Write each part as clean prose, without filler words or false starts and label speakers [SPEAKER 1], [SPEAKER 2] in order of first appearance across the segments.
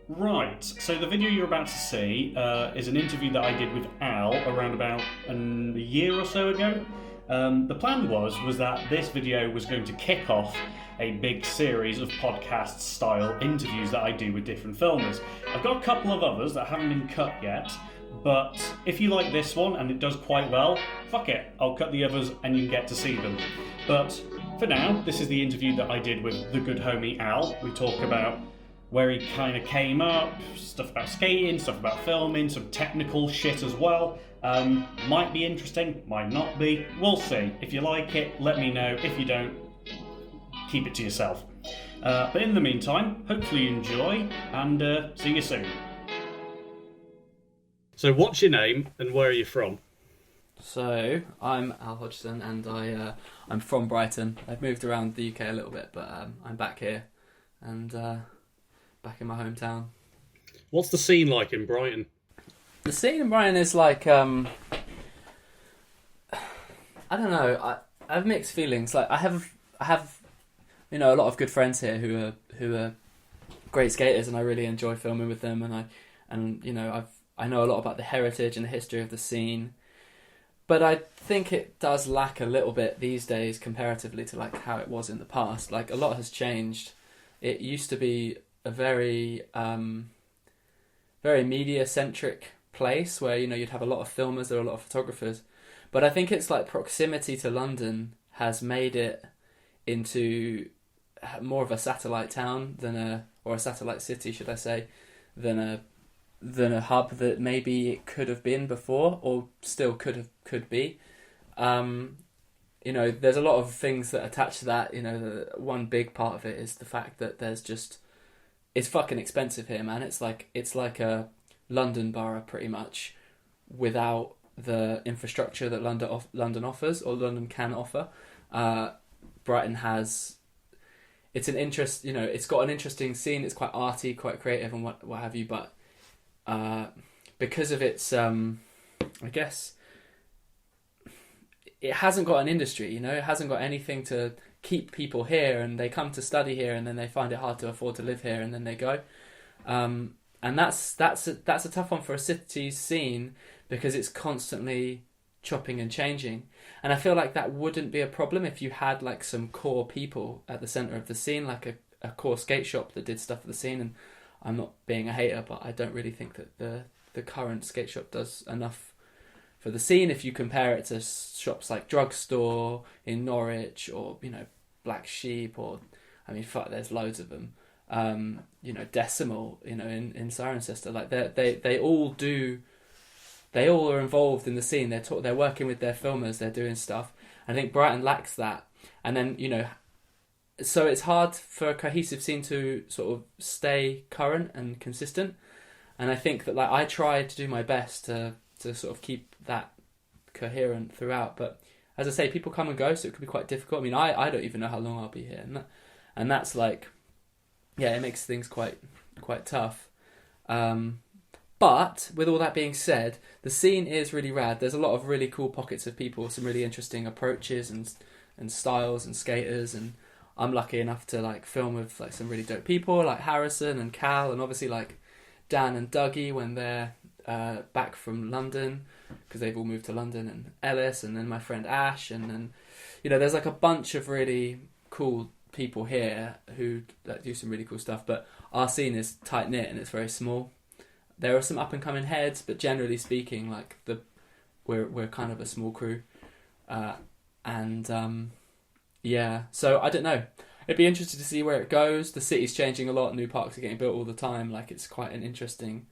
[SPEAKER 1] Right, so the video you're about to see is an interview that I did with Al around about a year or so ago. The plan was that this video was going to kick off a big series of podcast style interviews that I do with different filmers. I've got a couple of others that haven't been cut yet, but if you like this one and it does quite well, fuck it, I'll cut the others and you can get to see them. But for now, this is the interview that I did with the good homie Al. We talk about where he kind of came up, stuff about skating, stuff about filming, some technical shit as well. Might be interesting, might not be. We'll see. If you like it, let me know. If you don't, keep it to yourself. But in the meantime, hopefully you enjoy, and see you soon. So what's your name, and where are you from?
[SPEAKER 2] So, I'm Al Hodgson, and I'm from Brighton. I've moved around the UK a little bit, but I'm back here, and back in my hometown.
[SPEAKER 1] What's the scene like in Brighton?
[SPEAKER 2] The scene in Brighton is like, I don't know. I have mixed feelings. Like I have, a lot of good friends here who are great skaters, and I really enjoy filming with them. I know a lot about the heritage and the history of the scene, but I think it does lack a little bit these days comparatively to like how it was in the past. Like a lot has changed. It used to be a very very media centric place where you'd have a lot of filmers, there are a lot of photographers, but I think it's like proximity to London has made it into more of a satellite town or a satellite city, should I say, than a hub that maybe it could have been before, or still could be. There's a lot of things that attach to that. One big part of it is the fact that it's fucking expensive here, man. It's like a London borough pretty much, without the infrastructure that London offers, or London can offer. Brighton has, it's got an interesting scene. It's quite arty, quite creative, and what have you. But because of its, I guess, it hasn't got an industry. It hasn't got anything to keep people here, and they come to study here, and then they find it hard to afford to live here, and then they go. And that's a tough one for a city's scene, because it's constantly chopping and changing. And I feel like that wouldn't be a problem if you had like some core people at the centre of the scene, like a core skate shop that did stuff for the scene. And I'm not being a hater, but I don't really think that the current skate shop does enough for the scene if you compare it to shops like Drugstore in Norwich, or Black Sheep, or there's loads of them. Decimal, in Cirencester, like they all are involved in the scene. They're working with their filmers. They're doing stuff. I think Brighton lacks that, and then so it's hard for a cohesive scene to sort of stay current and consistent. And I think that I try to do my best to sort of keep that coherent throughout. But as I say, people come and go, so it could be quite difficult. I don't even know how long I'll be here, and that's like, yeah, it makes things quite tough. But with all that being said, the scene is really rad. There's a lot of really cool pockets of people, some really interesting approaches and styles and skaters, and I'm lucky enough to like film with like some really dope people like Harrison and Cal, and obviously like Dan and Dougie when they're back from London, because they've all moved to London, and Ellis, and then my friend Ash, and then there's like a bunch of really cool people here who do some really cool stuff. But our scene is tight knit and it's very small. There are some up and coming heads, but generally speaking, like we're kind of a small crew, yeah. So I don't know. It'd be interesting to see where it goes. The city's changing a lot. New parks are getting built all the time. Like it's quite an interesting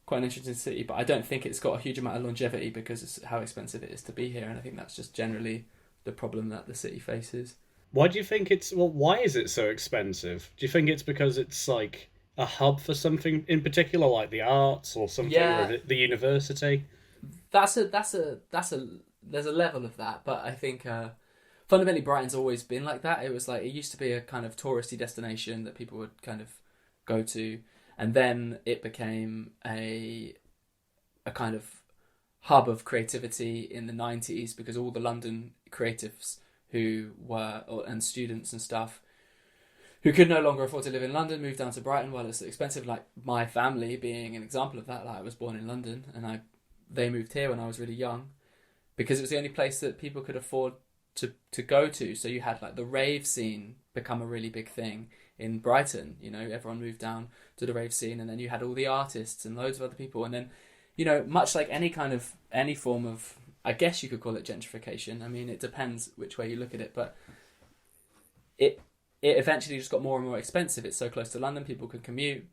[SPEAKER 2] city. But I don't think it's got a huge amount of longevity because it's how expensive it is to be here. And I think that's just generally the problem that the city faces.
[SPEAKER 1] Why do you think why is it so expensive? Do you think it's because it's like a hub for something in particular, like the arts or something, or the university?
[SPEAKER 2] There's a level of that, but I think fundamentally Brighton's always been like that. It was like, it used to be a kind of touristy destination that people would kind of go to, and then it became a kind of hub of creativity in the 90s, because all the London creatives and students and stuff who could no longer afford to live in London moved down to Brighton while it's expensive. Like my family being an example of that. Like I was born in London and they moved here when I was really young because it was the only place that people could afford to go to. So you had like the rave scene become a really big thing in Brighton. You know, everyone moved down to the rave scene, and then you had all the artists and loads of other people, and then, you know, much like any form of, I guess you could call it gentrification. I mean, it depends which way you look at it, but it eventually just got more and more expensive. It's so close to London, people can commute.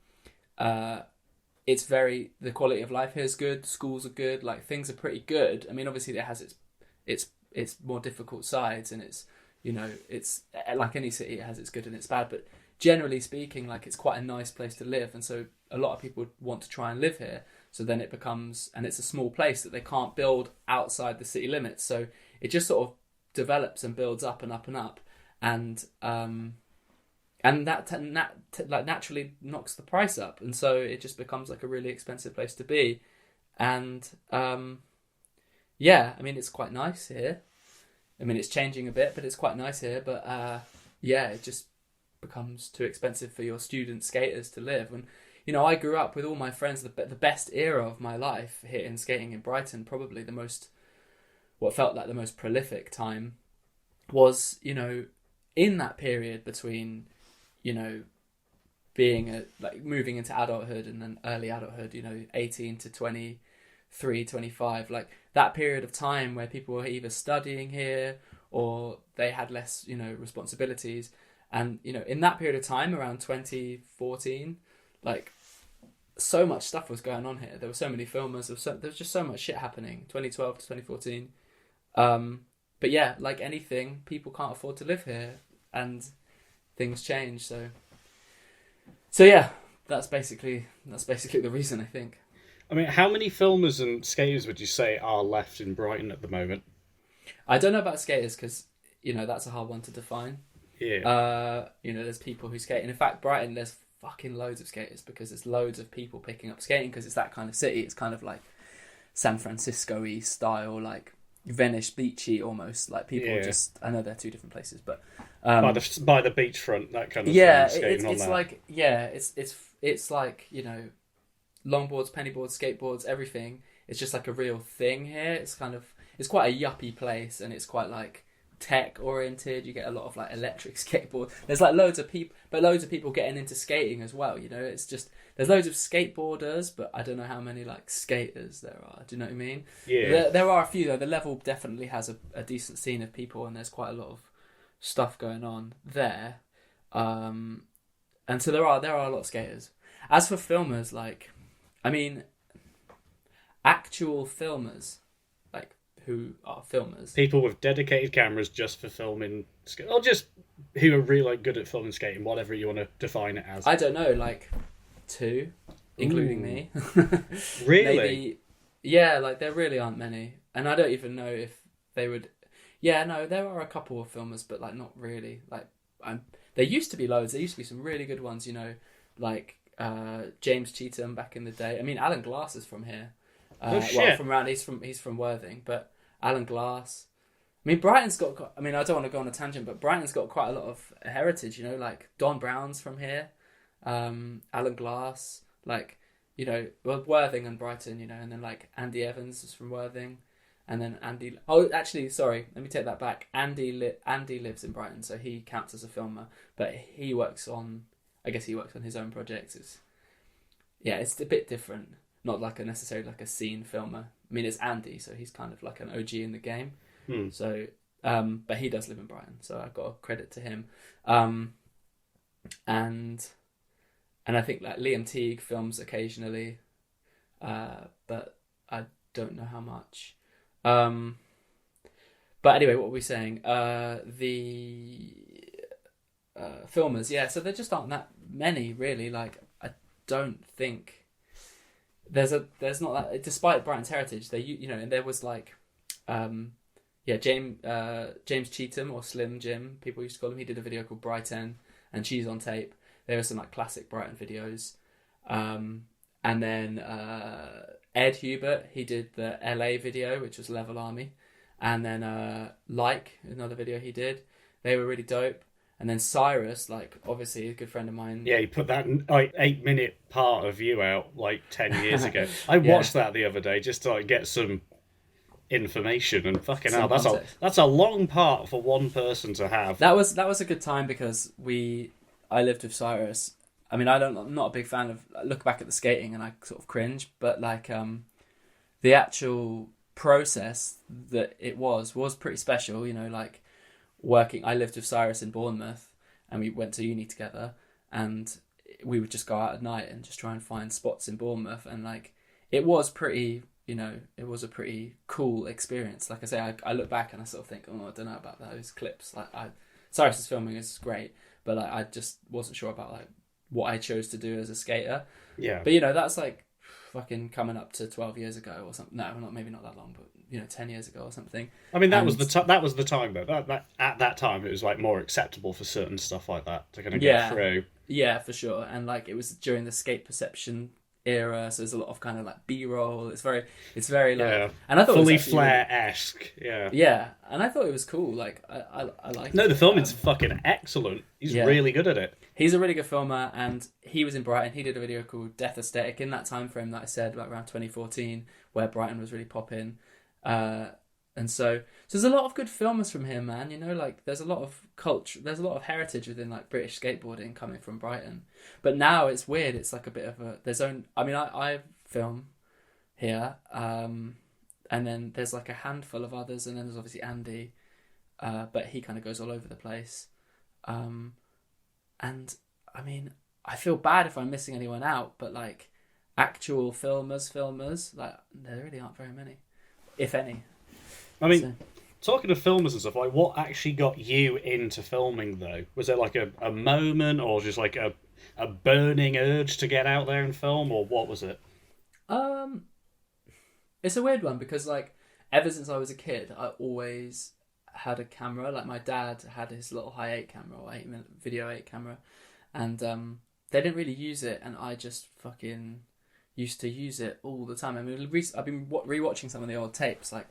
[SPEAKER 2] It's the quality of life here is good. Schools are good. Like things are pretty good. I mean, obviously it has its more difficult sides, and it's, you know, it's like any city, it has its good and its bad. But generally speaking, like it's quite a nice place to live, and so a lot of people want to try and live here. So then it becomes, and it's a small place that they can't build outside the city limits. So it just sort of develops and builds up and up and up, and that like naturally knocks the price up, and so it just becomes like a really expensive place to be. And yeah, I mean, it's quite nice here. I mean, it's changing a bit, but it's quite nice here. But yeah, it just becomes too expensive for your student skaters to live. And, you know, I grew up with all my friends, the best era of my life here in skating in Brighton, probably what felt like the most prolific time was, you know, in that period between, you know, being like moving into adulthood and then early adulthood, you know, 18 to 23, 25, like that period of time where people were either studying here or they had less, you know, responsibilities. And, you know, in that period of time, around 2014, like so much stuff was going on here. There were so many filmers. There was just so much shit happening. 2012 to 2014. But yeah, like anything, people can't afford to live here, and things change. So yeah, that's basically the reason, I think.
[SPEAKER 1] I mean, how many filmers and skaters would you say are left in Brighton at the moment?
[SPEAKER 2] I don't know about skaters because, you know, that's a hard one to define.
[SPEAKER 1] Yeah.
[SPEAKER 2] You know, there's people who skate, and in fact, Brighton, there's fucking loads of skaters because there's loads of people picking up skating because it's that kind of city. It's kind of like San Francisco-y style, like Venice beachy almost. Like people just, I know they're two different places, but
[SPEAKER 1] by the beachfront, that kind of
[SPEAKER 2] thing.
[SPEAKER 1] It's
[SPEAKER 2] like it's like, you know, longboards, pennyboards, skateboards, everything. It's just like a real thing here. It's quite a yuppie place, and it's quite like tech oriented. You get a lot of like electric skateboard. There's like loads of people getting into skating as well. You know, it's just there's loads of skateboarders, but I don't know how many like skaters there are. Do you know what I mean?
[SPEAKER 1] Yeah.
[SPEAKER 2] There are a few though. The level definitely has a decent scene of people, and there's quite a lot of stuff going on there. And so there are a lot of skaters. As for filmers, like, I mean, actual filmers, like, who are filmers.
[SPEAKER 1] People with dedicated cameras just for filming, or just who are really like, good at filming skating, whatever you want to define it as.
[SPEAKER 2] I don't know, like 2, including me.
[SPEAKER 1] Really?
[SPEAKER 2] Maybe, yeah, like there really aren't many. And I don't even know if they would... Yeah, no, there are a couple of filmers, but like not really. Like, there used to be loads. There used to be some really good ones, you know, like James Cheetham back in the day. I mean, Alan Glass is from here. Well, from around, he's from Worthing, but Alan Glass. I mean, Brighton's got. I mean, I don't want to go on a tangent, but Brighton's got quite a lot of heritage. You know, like Don Brown's from here, Alan Glass, like, you know, well, Worthing and Brighton, you know, and then like Andy Evans is from Worthing, and then Andy. Oh, actually, sorry, let me take that back. Andy lives in Brighton, so he counts as a filmer, but he works on. I guess he works on his own projects. It's a bit different. Not like necessarily like a scene filmer. I mean, it's Andy, so he's kind of like an OG in the game. So, but he does live in Brighton, so I've got a credit to him. And I think like Liam Teague films occasionally, but I don't know how much. But anyway, what were we saying? The filmers, yeah. So there just aren't that many, really. Like, I don't think there's not that. Despite Brighton's heritage, and there was like, James Cheetham, or Slim Jim, people used to call him. He did a video called Brighton and Cheese on Tape. There were some like classic Brighton videos, and then Ed Hubert, he did the LA video, which was Level Army, and then another video he did. They were really dope. And then Cyrus, like obviously a good friend of mine.
[SPEAKER 1] Yeah, you put that like 8-minute part of you out like 10 years ago. I
[SPEAKER 2] Yeah.
[SPEAKER 1] watched that the other day just to like get some information, and fucking hell,
[SPEAKER 2] Some context.
[SPEAKER 1] that's a long part for one person to have.
[SPEAKER 2] That was a good time because I lived with Cyrus. I mean, I'm not a big fan of. I look back at the skating and I sort of cringe, but like the actual process that it was pretty special. You know, like working. I lived with Cyrus in Bournemouth, and we went to uni together, and we would just go out at night and just try and find spots in Bournemouth, and like it was pretty. You know, it was a pretty cool experience. Like I say, I look back and I sort of think, oh, I don't know about those clips. Like, Cyrus's filming is great, but like I just wasn't sure about like what I chose to do as a skater.
[SPEAKER 1] Yeah.
[SPEAKER 2] But you know, that's like fucking coming up to 12 years ago or something. No, maybe not that long, but you know, 10 years ago or something.
[SPEAKER 1] I mean, that was the time though. That at that time it was like more acceptable for certain stuff like that to kind of get through.
[SPEAKER 2] Yeah, for sure. And like it was during the skate perception era, so there's a lot of kind of like B-roll. It's very like, and I thought
[SPEAKER 1] fully
[SPEAKER 2] it was
[SPEAKER 1] Flair-esque.
[SPEAKER 2] Yeah, and I thought it was cool. Like I like.
[SPEAKER 1] No, the filming's fucking excellent. He's really good at it.
[SPEAKER 2] He's a really good filmer, and he was in Brighton. He did a video called Death Aesthetic in that time frame that I said, like around 2014, where Brighton was really popping. And so there's a lot of good filmers from here, man. You know, like there's a lot of culture, there's a lot of heritage within like British skateboarding coming from Brighton. But now it's weird. It's like a bit of I film here, and then there's like a handful of others, and then there's obviously Andy, but he kind of goes all over the place. And I mean, I feel bad if I'm missing anyone out, but like actual filmers, like there really aren't very many, if any.
[SPEAKER 1] I mean, talking of filmers and stuff, like what actually got you into filming though? Was it like a moment, or just like a burning urge to get out there and film, or what was it?
[SPEAKER 2] It's a weird one because like ever since I was a kid, I always had a camera. Like my dad had his little high 8 camera or 8 video 8 camera, and they didn't really use it, and I just fucking used to use it all the time. I mean, I've been rewatching some of the old tapes. Like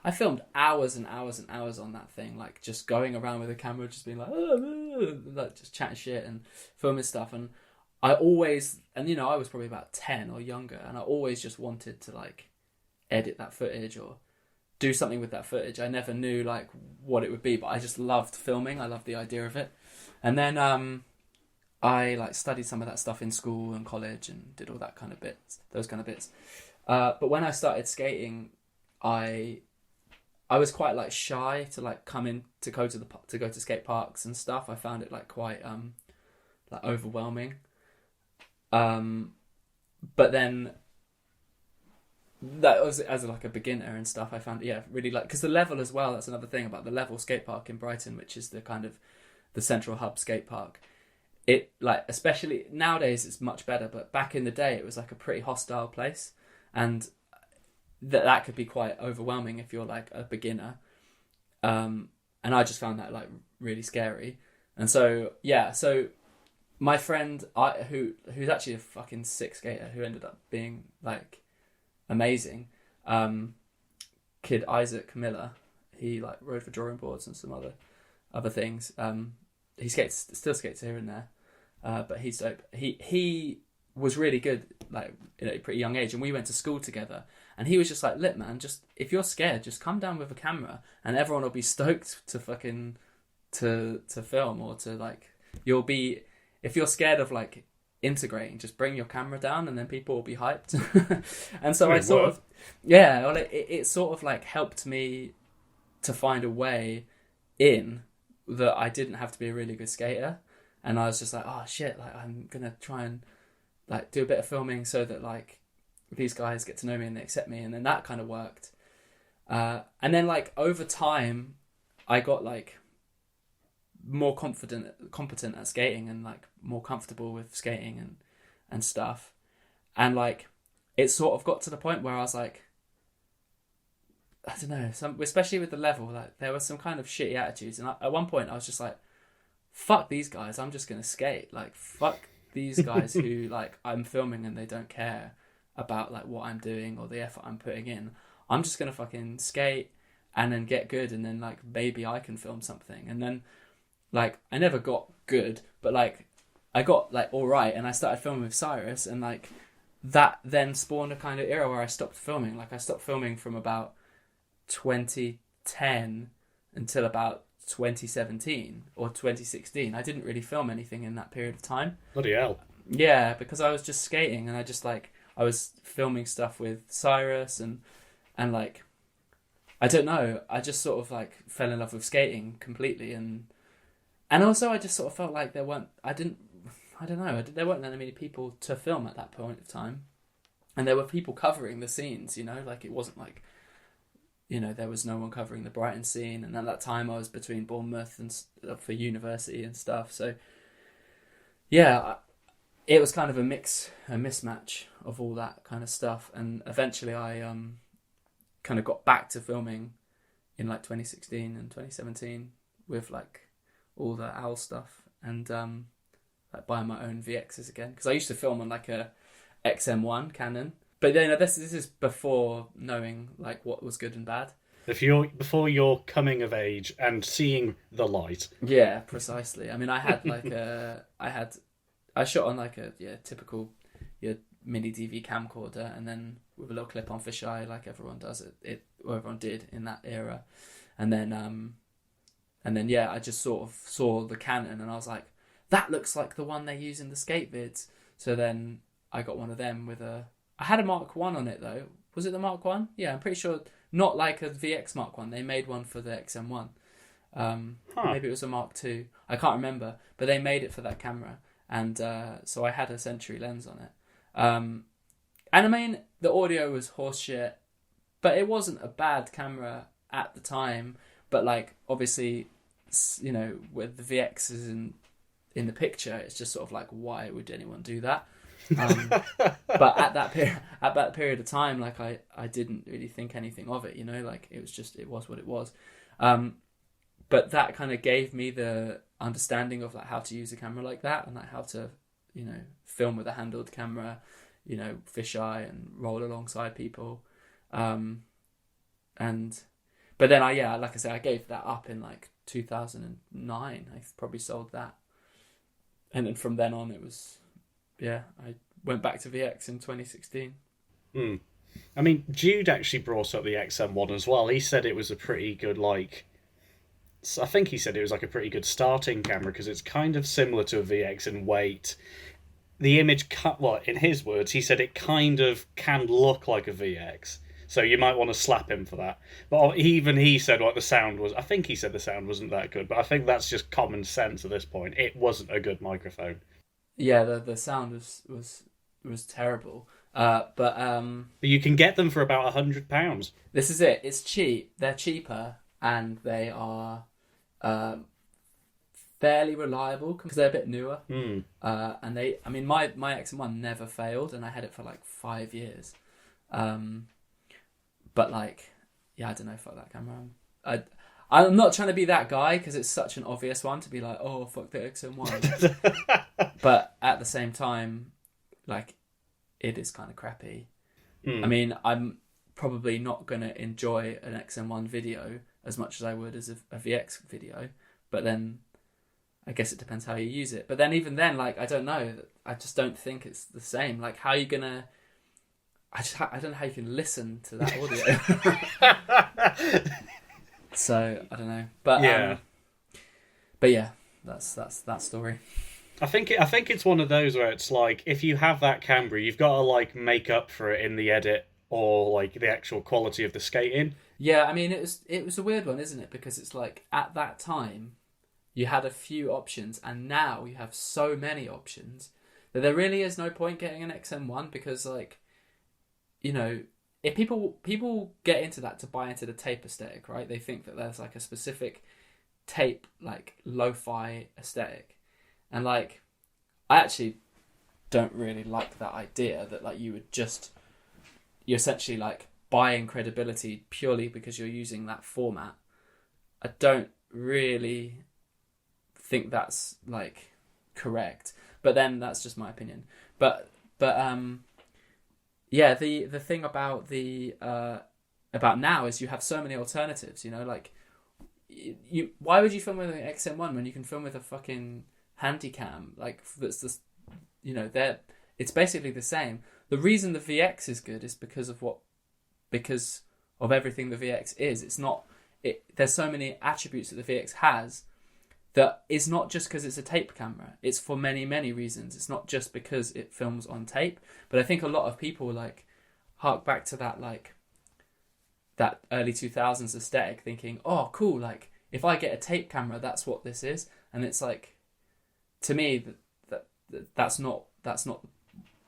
[SPEAKER 2] I filmed hours and hours and hours on that thing, like just going around with a camera, just being like just chatting shit and filming stuff. And I always, and you know, I was probably about 10 or younger, and I always just wanted to like edit that footage or do something with that footage. I never knew like what it would be, but I just loved filming. I loved the idea of it. And then I like studied some of that stuff in school and college and did all that kind of bits, those kind of bits. But when I started skating, I was quite like shy to like come in to go to skate parks and stuff. I found it like quite like overwhelming. But then that was as like a beginner and stuff. I found really like, because the level as well. That's another thing about the Level skate park in Brighton, which is the kind of the central hub skate park. It like, especially nowadays it's much better, but back in the day it was like a pretty hostile place, and that could be quite overwhelming if you're like a beginner. And I just found that like really scary. And so my friend who's actually a fucking sick skater who ended up being like amazing, kid Isaac Miller, he like rode for drawing boards and some other things. He still skates here and there, but he's dope. He was really good, like at a pretty young age, and we went to school together. And he was just like, "Look, man, just if you're scared, just come down with a camera, and everyone will be stoked to fucking to film, or to like you'll be if you're scared of like integrating, just bring your camera down, and then people will be hyped." And so I sort of it sort of like helped me to find a way in that I didn't have to be a really good skater, and I was just like, oh shit, like I'm gonna try and like do a bit of filming so that like these guys get to know me and they accept me. And then that kind of worked, and then like over time I got like more competent at skating, and like more comfortable with skating and stuff, and like it sort of got to the point where I was like, I don't know, especially with the Level, like there were some kind of shitty attitudes, and at one point I was just like, fuck these guys, I'm just gonna skate. Like fuck these guys who like I'm filming and they don't care about like what I'm doing or the effort I'm putting in. I'm just gonna fucking skate and then get good, and then like maybe I can film something. And then like I never got good, but like I got like all right, and I started filming with Cyrus, and like that then spawned a kind of era where I stopped filming. Like I stopped filming from about 2010 until about 2017 or 2016. I didn't really film anything in that period of time.
[SPEAKER 1] Bloody hell.
[SPEAKER 2] Yeah, because I was just skating, and I was filming stuff with Cyrus, and like I don't know, I just sort of like fell in love with skating completely, and also I just sort of felt like there weren't that many people to film at that point of time, and there were people covering the scenes, you know, like it wasn't like, you know, there was no one covering the Brighton scene, and at that time I was between Bournemouth and for university and stuff, so yeah, it was kind of a mismatch of all that kind of stuff, and eventually I kind of got back to filming in like 2016 and 2017 with like all the O.W.L stuff, and like buying my own VXs again, because I used to film on like a XM1 Canon, but then this is before knowing like what was good and bad.
[SPEAKER 1] Before your coming of age and seeing the light.
[SPEAKER 2] Yeah, precisely. I mean, I had like I shot on like a typical mini DV camcorder, and then with a little clip on fisheye, like everyone does or everyone did in that era, and then yeah, I just sort of saw the Canon, and I was like, that looks like the one they use in the skate vids. So then I got one of them I had a Mark 1 on it though. Was it the Mark 1? Yeah, I'm pretty sure. Not like a VX Mark 1. They made one for the XM1. Maybe it was a Mark 2. I can't remember, but they made it for that camera. And so I had a Century lens on it. And I mean, the audio was horseshit, but it wasn't a bad camera at the time. But like, obviously, you know, with the VXs in the picture, it's just sort of like, why would anyone do that? But at that period of time, like I didn't really think anything of it, you know, like it was what it was. But that kind of gave me the understanding of like how to use a camera like that, and like how to, you know, film with a handled camera, you know, fisheye and roll alongside people. But then like I said, I gave that up in like 2009. I probably sold that. And then from then on it was, I went back to VX in 2016.
[SPEAKER 1] I mean, Jude actually brought up the XM1 as well. He said it was a pretty good, I think he said it was like a pretty good starting camera, because it's kind of similar to a VX in weight. The image, in his words, he said it kind of can look like a VX. So you might want to slap him for that. But even he said the sound was... I think he said the sound wasn't that good, but I think that's just common sense at this point. It wasn't a good microphone.
[SPEAKER 2] Yeah, the sound was terrible. But
[SPEAKER 1] you can get them for about £100.
[SPEAKER 2] This is it. It's cheap. They're cheaper, and they are fairly reliable because they're a bit newer. And my XM1 never failed, and I had it for like 5 years. But like, yeah, I don't know, fuck that camera. I'm not trying to be that guy, because it's such an obvious one to be like, oh, fuck the XM1. But at the same time, like, it is kind of crappy. I mean, I'm probably not going to enjoy an XM1 video as much as I would as a VX video. But then, I guess it depends how you use it. But then even then, like, I don't know. I just don't think it's the same. Like, how are you going to... I don't know how you can listen to that audio. So I don't know, but yeah, that's that story.
[SPEAKER 1] I think it's one of those where it's like, if you have that camera, you've got to like make up for it in the edit or like the actual quality of the skating.
[SPEAKER 2] Yeah, I mean it was a weird one, isn't it? Because it's like at that time you had a few options, and now you have so many options that there really is no point getting an XM1, because like, you know, if people get into that to buy into the tape aesthetic, right? They think that there's like a specific tape, like lo-fi aesthetic, and like, I actually don't really like that idea that like you're essentially like buying credibility purely because you're using that format. I don't really think that's like correct, but then that's just my opinion. But yeah, the thing about about now is you have so many alternatives, you know, like why would you film with an XM1 when you can film with a fucking Handycam? Like, that's just, it's basically the same. The reason the VX is good is because of everything the VX is. It's not. There's so many attributes that the VX has that it's not just because it's a tape camera. It's for many, many reasons. It's not just because it films on tape. But I think a lot of people like hark back to that, like that early 2000s aesthetic, thinking, oh, cool, like if I get a tape camera, that's what this is. And it's like, to me, that's not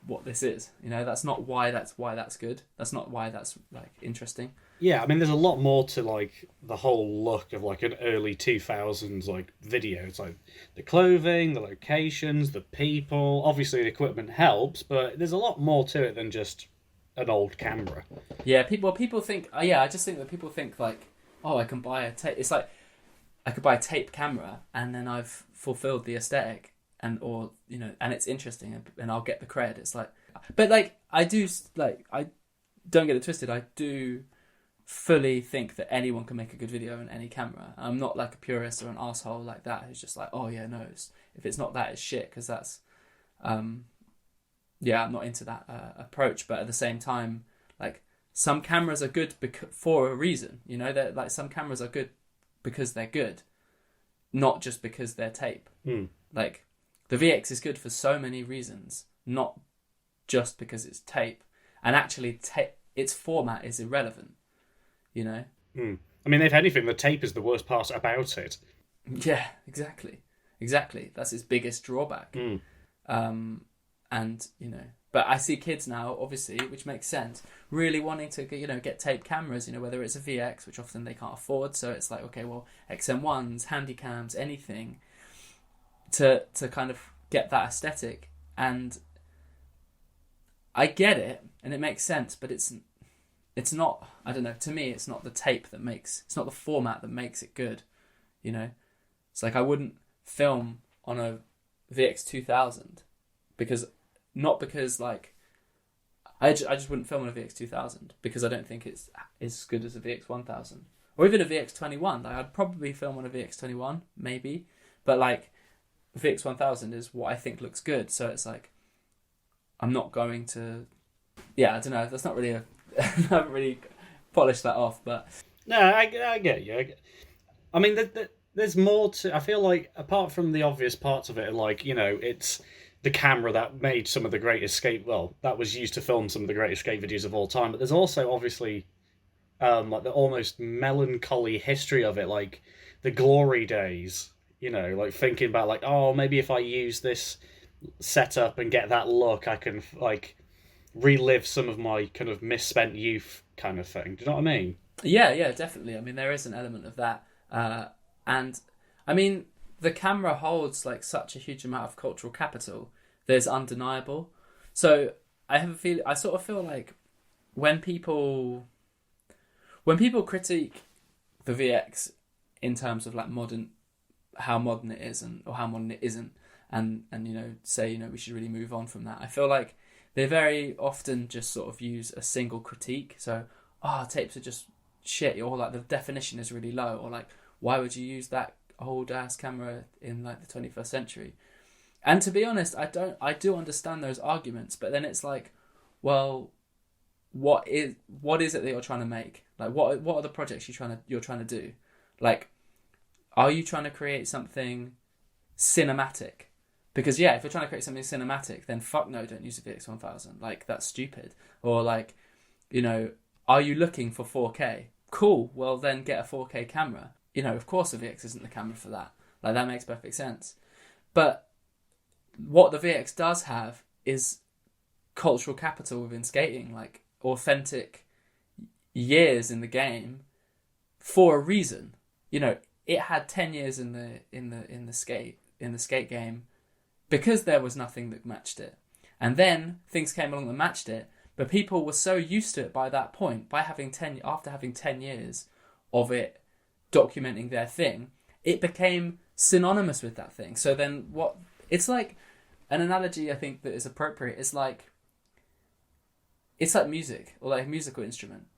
[SPEAKER 2] what this is. That's not why that's good. That's not why that's like interesting.
[SPEAKER 1] Yeah, I mean, there's a lot more to like the whole look of like an early 2000s like video. It's like the clothing, the locations, the people. Obviously, the equipment helps, but there's a lot more to it than just an old camera.
[SPEAKER 2] Yeah, people think. I just think that people think like, oh, I can buy a tape. It's like I could buy a tape camera and then I've fulfilled the aesthetic and it's interesting and I'll get the cred. It's like, but like I don't get it twisted. I do fully think that anyone can make a good video on any camera. I'm not like a purist or an asshole like that who's just like, oh yeah, no, if it's not that, it's shit, because that's I'm not into that approach. But at the same time, like some cameras are good for a reason. That like some cameras are good because they're good, not just because they're tape. Like the VX is good for so many reasons, not just because it's tape. And actually, its format is irrelevant. I
[SPEAKER 1] mean, if anything, the tape is the worst part about it.
[SPEAKER 2] Yeah, exactly. That's its biggest drawback. But I see kids now, obviously, which makes sense, really wanting to, get tape cameras, whether it's a VX, which often they can't afford. So it's like, okay, well, XM1s, Handycams, anything to kind of get that aesthetic. And I get it, and it makes sense, but it's not, I don't know, to me, it's not the tape it's not the format that makes it good, It's like I wouldn't film on a VX2000 because like, I just wouldn't film on a VX2000 because I don't think it's as good as a VX1000. Or even a VX21, like I'd probably film on a VX21, maybe, but like, VX1000 is what I think looks good, so it's like, I'm not going to, I don't know, that's not really I haven't really polished that off, but...
[SPEAKER 1] No, I get you. I mean, there's more to... I feel like, apart from the obvious parts of it, like, it's the camera that made some of the greatest skate... Well, that was used to film some of the greatest skate videos of all time, but there's also, obviously, like, the almost melancholy history of it, like, the glory days, like, thinking about, like, oh, maybe if I use this setup and get that look, I can, like... relive some of my kind of misspent youth kind of thing. Do you know what I mean?
[SPEAKER 2] Yeah, definitely. I mean, there is an element of that. And, I mean, the camera holds, like, such a huge amount of cultural capital that is undeniable. So, I sort of feel like when people critique the VX in terms of, like, how modern it is or how modern it isn't, and say, we should really move on from that, I feel like they very often just sort of use a single critique. So, tapes are just shit, or like the definition is really low, or like, why would you use that old ass camera in like the 21st century? And to be honest, I do understand those arguments, but then it's like, well, what is it that you're trying to make? Like, what are the projects you're trying to do? Like, are you trying to create something cinematic? Because, if you're trying to create something cinematic, then fuck no, don't use a VX1000. Like, that's stupid. Or, like, are you looking for 4K? Cool, well, then get a 4K camera. Of course the VX isn't the camera for that. Like, that makes perfect sense. But what the VX does have is cultural capital within skating, like, authentic years in the game for a reason. It had 10 years in the skate game, because there was nothing that matched it. And then things came along that matched it, but people were so used to it by that point, after having 10 years of it documenting their thing, it became synonymous with that thing. So then it's like an analogy I think that is appropriate is like, it's like music, or like a musical instrument.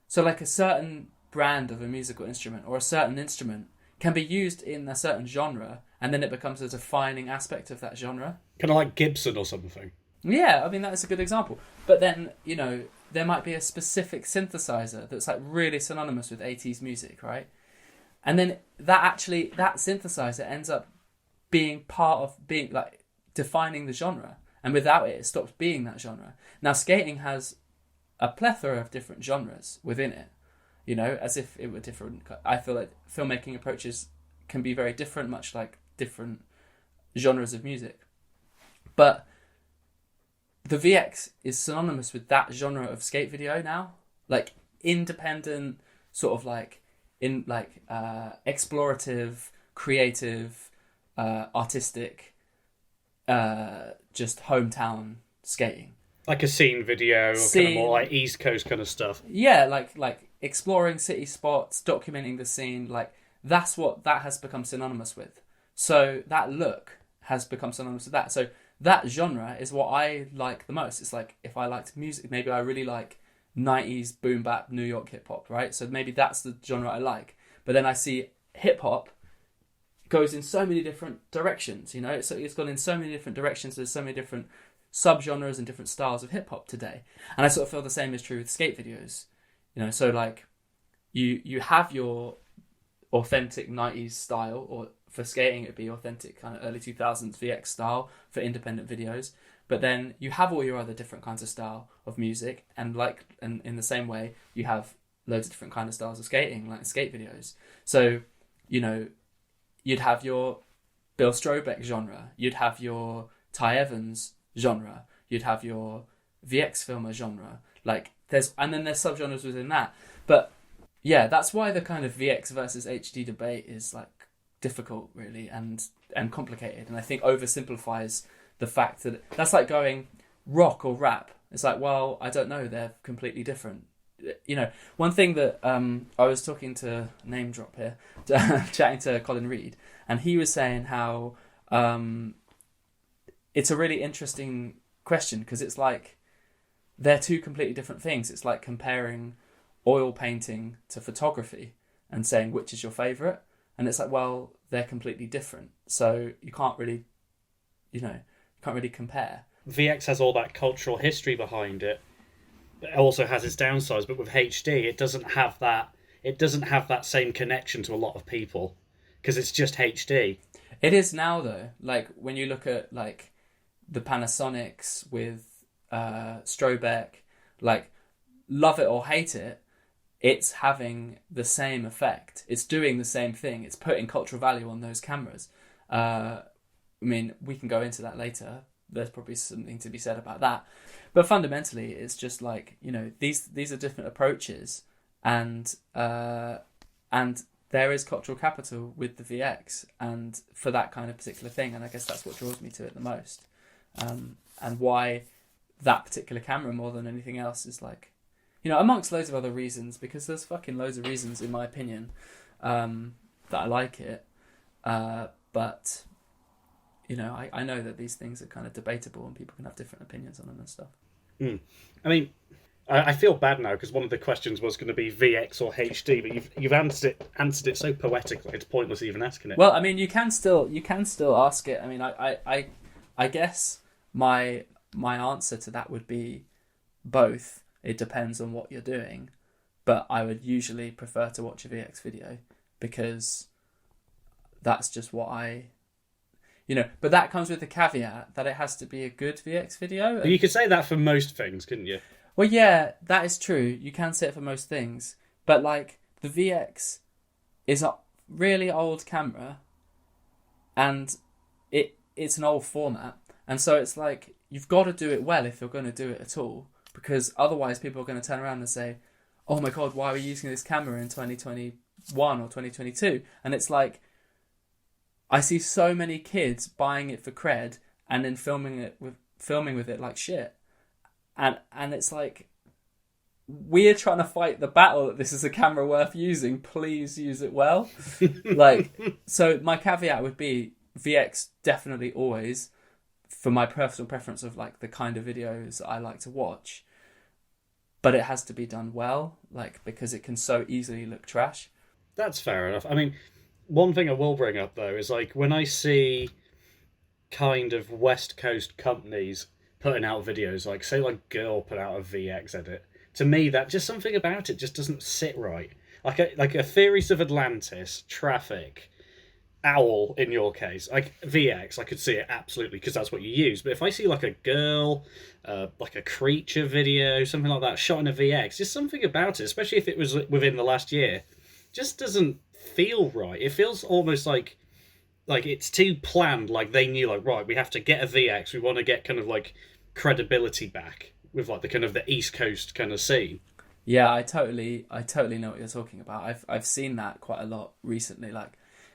[SPEAKER 2] So like a certain brand of a musical instrument, or a certain instrument, can be used in a certain genre, and then it becomes a defining aspect of that genre.
[SPEAKER 1] Kind of like Gibson or something.
[SPEAKER 2] Yeah, I mean, that is a good example. But then, you know, there might be a specific synthesizer that's like really synonymous with 80s music, right? And then that synthesizer ends up being part of being like defining the genre. And without it, it stops being that genre. Now, skating has a plethora of different genres within it, you know, as if it were different. I feel like filmmaking approaches can be very different, much like different genres of music. But the VX is synonymous with that genre of skate video now, like independent, sort of like explorative, creative, artistic, just hometown skating. Like
[SPEAKER 1] a scene video, or kind of more like East Coast kind of stuff.
[SPEAKER 2] Yeah, like exploring city spots, documenting the scene, like that's what that has become synonymous with. So that look has become synonymous with that. So that genre is what I like the most. It's like, if I liked music, maybe I really like 90s boom bap New York hip hop, right? So maybe that's the genre I like. But then I see hip hop goes in so many different directions, you know? So it's gone in so many different directions. There's so many different subgenres and different styles of hip hop today. And I sort of feel the same is true with skate videos. You know, so like you have your authentic 90s style, or for skating it'd be authentic kind of early 2000s VX style for independent videos. But then you have all your other different kinds of style of music, and in the same way you have loads of different kind of styles of skating, like skate videos. So, you know, you'd have your Bill Strobeck genre, you'd have your Ty Evans genre, you'd have your VX filmer genre. Like there's subgenres within that. But yeah, that's why the kind of VX versus HD debate is like difficult, really, and complicated, and I think oversimplifies the fact that that's like going rock or rap. It's like, well, I don't know, they're completely different. You know, one thing that I was talking to, name drop here, chatting to Colin Reed, and he was saying how it's a really interesting question, because it's like they're two completely different things. It's like comparing oil painting to photography and saying which is your favourite, and it's like, well, they're completely different, so you can't really compare.
[SPEAKER 1] VX has all that cultural history behind it. It also has its downsides, but with HD, it doesn't have that. It doesn't have that same connection to a lot of people because it's just HD.
[SPEAKER 2] It is now, though. Like when you look at like the Panasonics with Strobeck, like love it or hate it, it's having the same effect. It's doing the same thing. It's putting cultural value on those cameras. I mean, we can go into that later. There's probably something to be said about that. But fundamentally, it's just like, you know, these are different approaches, and there is cultural capital with the VX, and for that kind of particular thing, and I guess that's what draws me to it the most, and why that particular camera more than anything else is like, you know, amongst loads of other reasons, because there's fucking loads of reasons in my opinion that I like it, but you know, I know that these things are kind of debatable and people can have different opinions on them and stuff.
[SPEAKER 1] I mean, I feel bad now because one of the questions was going to be VX or HD, but you've answered it so poetically. It's pointless even asking it.
[SPEAKER 2] Well, I mean, you can still ask it. I mean, I guess my answer to that would be both. It depends on what you're doing, but I would usually prefer to watch a VX video because that's just what but that comes with the caveat that it has to be a good VX video.
[SPEAKER 1] You could say that for most things, couldn't you?
[SPEAKER 2] Well, yeah, that is true. You can say it for most things. But, like, the VX is a really old camera, and it's an old format. And so it's like, you've got to do it well if you're going to do it at all. Because otherwise people are going to turn around and say, oh my God, why are we using this camera in 2021 or 2022? And it's like, I see so many kids buying it for cred and then filming with it like shit. And it's like, we're trying to fight the battle that this is a camera worth using. Please use it well. So my caveat would be VX definitely always, for my personal preference of like the kind of videos I like to watch. But it has to be done well, like, because it can so easily look trash.
[SPEAKER 1] That's fair enough. I mean,
[SPEAKER 3] one thing I will bring up though is like when I see kind of West Coast companies putting out videos, like say like Girl put out a VX edit. To me, that just something about it just doesn't sit right. Like a Theories of Atlantis, Traffic, Owl in your case, like VX, I could see it absolutely because that's what you use. But if I see like a Girl, like a Creature video, something like that shot in a VX, just something about it, especially if it was within the last year, just doesn't feel right. It feels almost like it's too planned. Like they knew, like right, we have to get a VX. We want to get kind of like credibility back with like the kind of the East Coast kind of scene.
[SPEAKER 2] Yeah, I totally know what you're talking about. I've seen that quite a lot recently. Like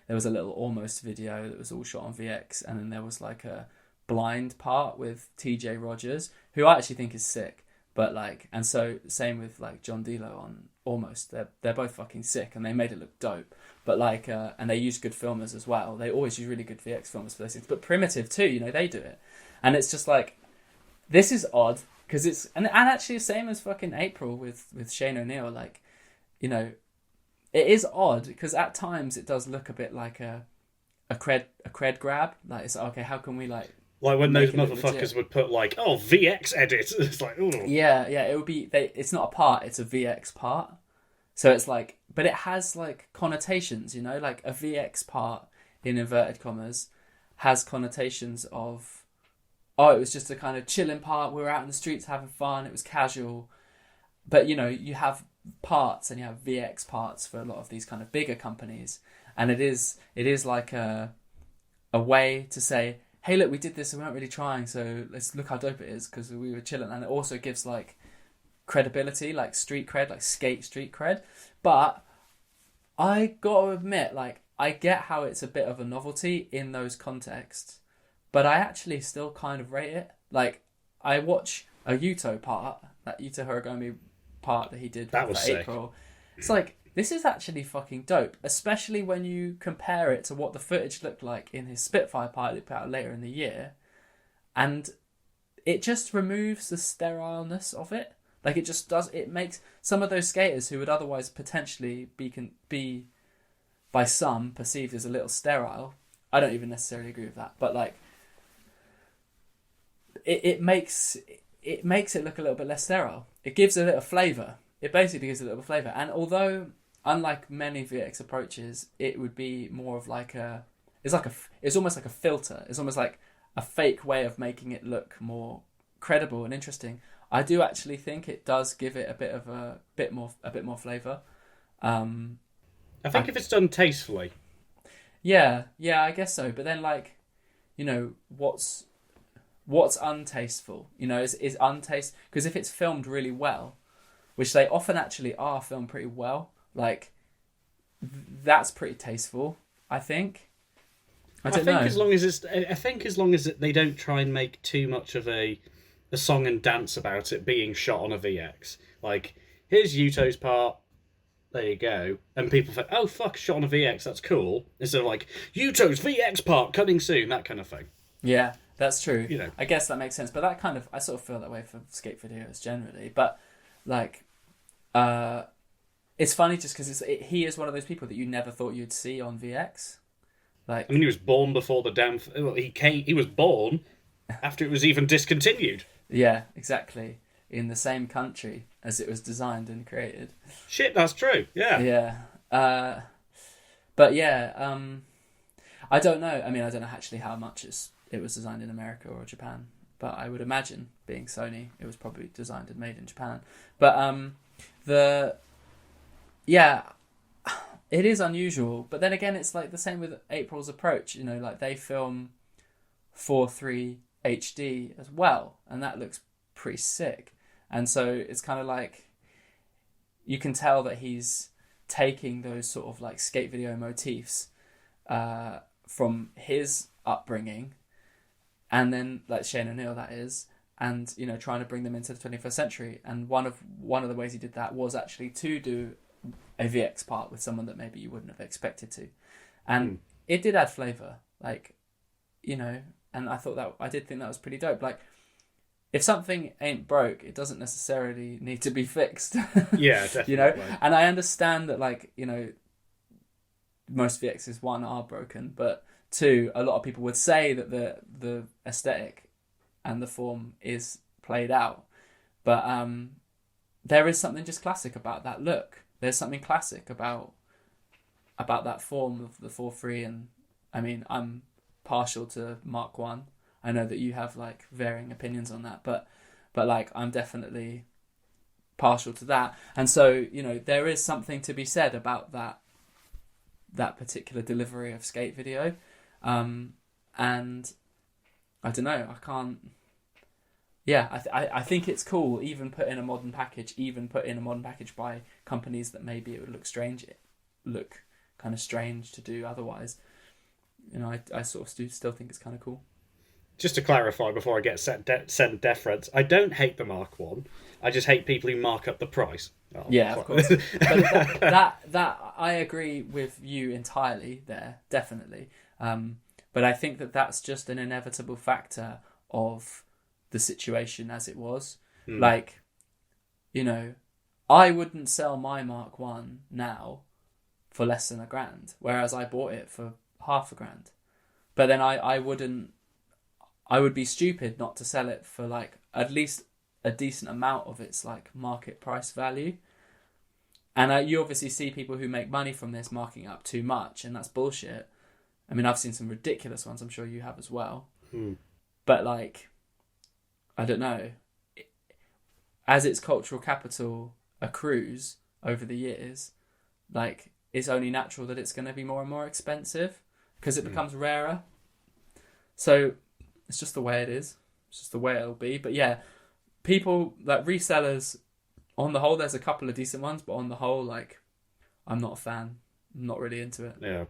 [SPEAKER 2] there was a little Almost video that was all shot on VX, and then there was like a blind part with TJ Rogers, who I actually think is sick. But like, and so same with like John Delo on Almost. They're both fucking sick, and they made it look dope. But like, and they use good filmers as well. They always use really good VX filmers for those things. But Primitive too, you know, they do it, and it's just like, this is odd because it's and actually the same as fucking April with Shane O'Neill. Like, you know, it is odd because at times it does look a bit like a cred grab. Like it's okay, how can we like
[SPEAKER 3] when those motherfuckers would put like, oh, VX edit. It's like, oh
[SPEAKER 2] yeah, it would be. It's not a part; it's a VX part. So it's like, but it has like connotations, you know, like a VX part in inverted commas has connotations of, oh, it was just a kind of chilling part. We were out in the streets having fun. It was casual. But, you know, you have parts and you have VX parts for a lot of these kind of bigger companies. And it is like a way to say, hey, look, we did this and we weren't really trying. So let's look how dope it is because we were chilling. And it also gives like credibility, like street cred, like skate street cred. But I gotta admit, like, I get how it's a bit of a novelty in those contexts, but I actually still kind of rate it. Like, I watch a Yuto part, that Yuto Horigami part that he did
[SPEAKER 3] that was
[SPEAKER 2] for
[SPEAKER 3] sick.
[SPEAKER 2] April. It's like, this is actually fucking dope, especially when you compare it to what the footage looked like in his Spitfire part he put out later in the year. And it just removes the sterileness of it. Like, it just does, it makes some of those skaters who would otherwise potentially be by some perceived as a little sterile. I don't even necessarily agree with that, but like, it makes it look a little bit less sterile. It gives a little flavour. It basically gives a little flavour. And although, unlike many VX approaches, it would be more of like it's almost like a filter. It's almost like a fake way of making it look more credible and interesting. I do actually think it does give it a bit more flavour.
[SPEAKER 3] I think if it's done tastefully.
[SPEAKER 2] Yeah, I guess so. But then, like, you know, what's untasteful? You know, is untaste because if it's filmed really well, which they often actually are filmed pretty well, like that's pretty tasteful. I think. I think as long
[SPEAKER 3] as they don't try and make too much of a song and dance about it being shot on a VX. Like, here's Yuto's part, there you go. And people think, oh fuck, shot on a VX, that's cool. Instead of like, Yuto's VX part coming soon, that kind of thing.
[SPEAKER 2] Yeah, that's true.
[SPEAKER 3] You know.
[SPEAKER 2] I guess that makes sense. But that kind of, I sort of feel that way for skate videos generally. But, like, it's funny just because he is one of those people that you never thought you'd see on VX. Like,
[SPEAKER 3] I mean, he was born before the damn... He was born after it was even discontinued.
[SPEAKER 2] Yeah, exactly. In the same country as it was designed and created.
[SPEAKER 3] Shit, that's true. Yeah.
[SPEAKER 2] Yeah. But yeah, I don't know. I mean, I don't know actually how much it was designed in America or Japan. But I would imagine, being Sony, it was probably designed and made in Japan. But it is unusual. But then again, it's like the same with April's approach. You know, like they film 4:3 HD as well, and that looks pretty sick. And so it's kind of like you can tell that he's taking those sort of like skate video motifs from his upbringing, and then like Shane O'Neill, that is, and you know, trying to bring them into the 21st century. And one of the ways he did that was actually to do a VX part with someone that maybe you wouldn't have expected to, and it did add flavor, like, you know. And I did think that was pretty dope. Like, if something ain't broke, it doesn't necessarily need to be fixed.
[SPEAKER 3] Yeah, definitely.
[SPEAKER 2] You know, and I understand that, like, you know, most VXs, one, are broken, but two, a lot of people would say that the aesthetic and the form is played out. But there is something just classic about that look. There's something classic about that form of the 4.3, and I mean, I'm partial to Mark 1. I know that you have like varying opinions on that, but like I'm definitely partial to that. And so, you know, there is something to be said about that particular delivery of skate video. And I don't know, I can't. Yeah, I think it's cool, even put in a modern package by companies that maybe it would look kind of strange to do otherwise. You know, I sort of still think it's kind of cool.
[SPEAKER 3] Just to clarify before I get sent deference, I don't hate the Mark 1. I just hate people who mark up the price. Oh,
[SPEAKER 2] yeah, of course. But that I agree with you entirely there, definitely. But I think that's just an inevitable factor of the situation as it was. Like, you know, I wouldn't sell my Mark 1 now for less than $1,000, whereas I bought it for $500. But then I would be stupid not to sell it for like at least a decent amount of its like market price value. And you obviously see people who make money from this marking up too much, and that's bullshit. I mean, I've seen some ridiculous ones, I'm sure you have as well. But like, I don't know. As its cultural capital accrues over the years, like, it's only natural that it's going to be more and more expensive because it becomes rarer. So it's just the way it is. It's just the way it'll be. But yeah, people, like resellers, on the whole, there's a couple of decent ones, but on the whole, like, I'm not a fan. I'm not really into it.
[SPEAKER 3] Yeah.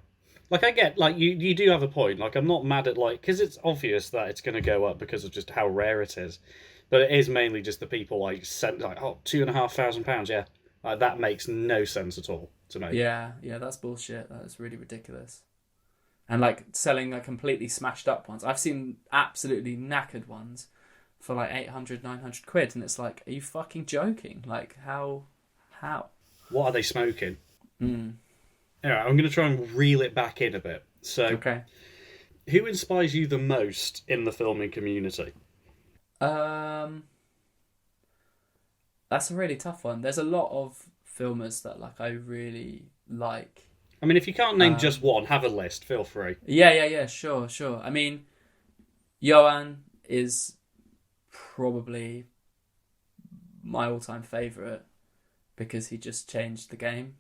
[SPEAKER 3] Like, I get, like, you do have a point. Like, I'm not mad at, like, because it's obvious that it's going to go up because of just how rare it is. But it is mainly just the people, like, sent, like, oh, £2,500, yeah. Like, that makes no sense at all to me.
[SPEAKER 2] Yeah, that's bullshit. That's really ridiculous. And, like, selling, like, completely smashed up ones. I've seen absolutely knackered ones for, like, 800, 900 quid. And it's like, are you fucking joking? Like, how?
[SPEAKER 3] What are they smoking? Anyway, I'm going to try and reel it back in a bit. So,
[SPEAKER 2] okay.
[SPEAKER 3] Who inspires you the most in the filming community?
[SPEAKER 2] That's a really tough one. There's a lot of filmers that like I really like.
[SPEAKER 3] I mean, if you can't name just one, have a list. Feel free.
[SPEAKER 2] Yeah. Sure. I mean, O.W.L is probably my all-time favourite because he just changed the game.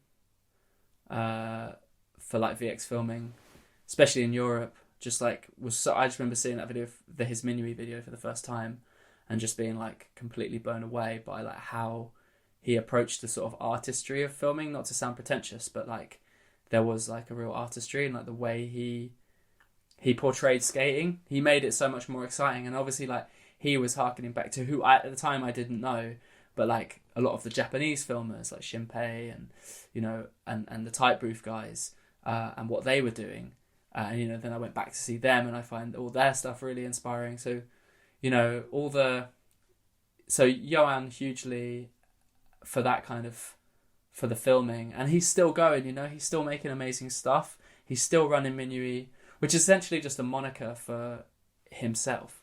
[SPEAKER 2] For like VX filming, especially in Europe, just like I just remember seeing that video, his Minuit video for the first time, and just being like completely blown away by like how he approached the sort of artistry of filming. Not to sound pretentious, but like there was like a real artistry in like the way he portrayed skating. He made it so much more exciting, and obviously like he was harkening back to who at the time I didn't know. But like a lot of the Japanese filmers like Shinpei and, you know, and the Tight Booth guys and what they were doing. And, you know, then I went back to see them and I find all their stuff really inspiring. So, you know, so O.W.L hugely for that kind of, for the filming. And he's still going, you know, he's still making amazing stuff. He's still running Minuit, which is essentially just a moniker for himself.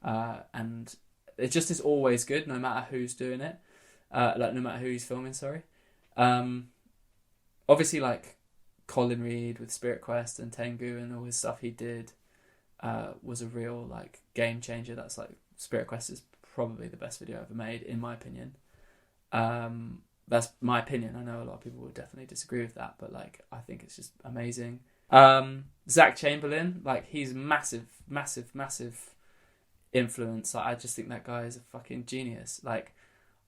[SPEAKER 2] And it just is always good, no matter who's doing it. No matter who he's filming, sorry. Obviously, like, Colin Reed with Spirit Quest and Tengu and all his stuff he did was a real, like, game changer. That's, like, Spirit Quest is probably the best video ever made, in my opinion. That's my opinion. I know a lot of people would definitely disagree with that, but, like, I think it's just amazing. Zach Chamberlain, like, he's massive influence. Like, I just think that guy is a fucking genius. Like,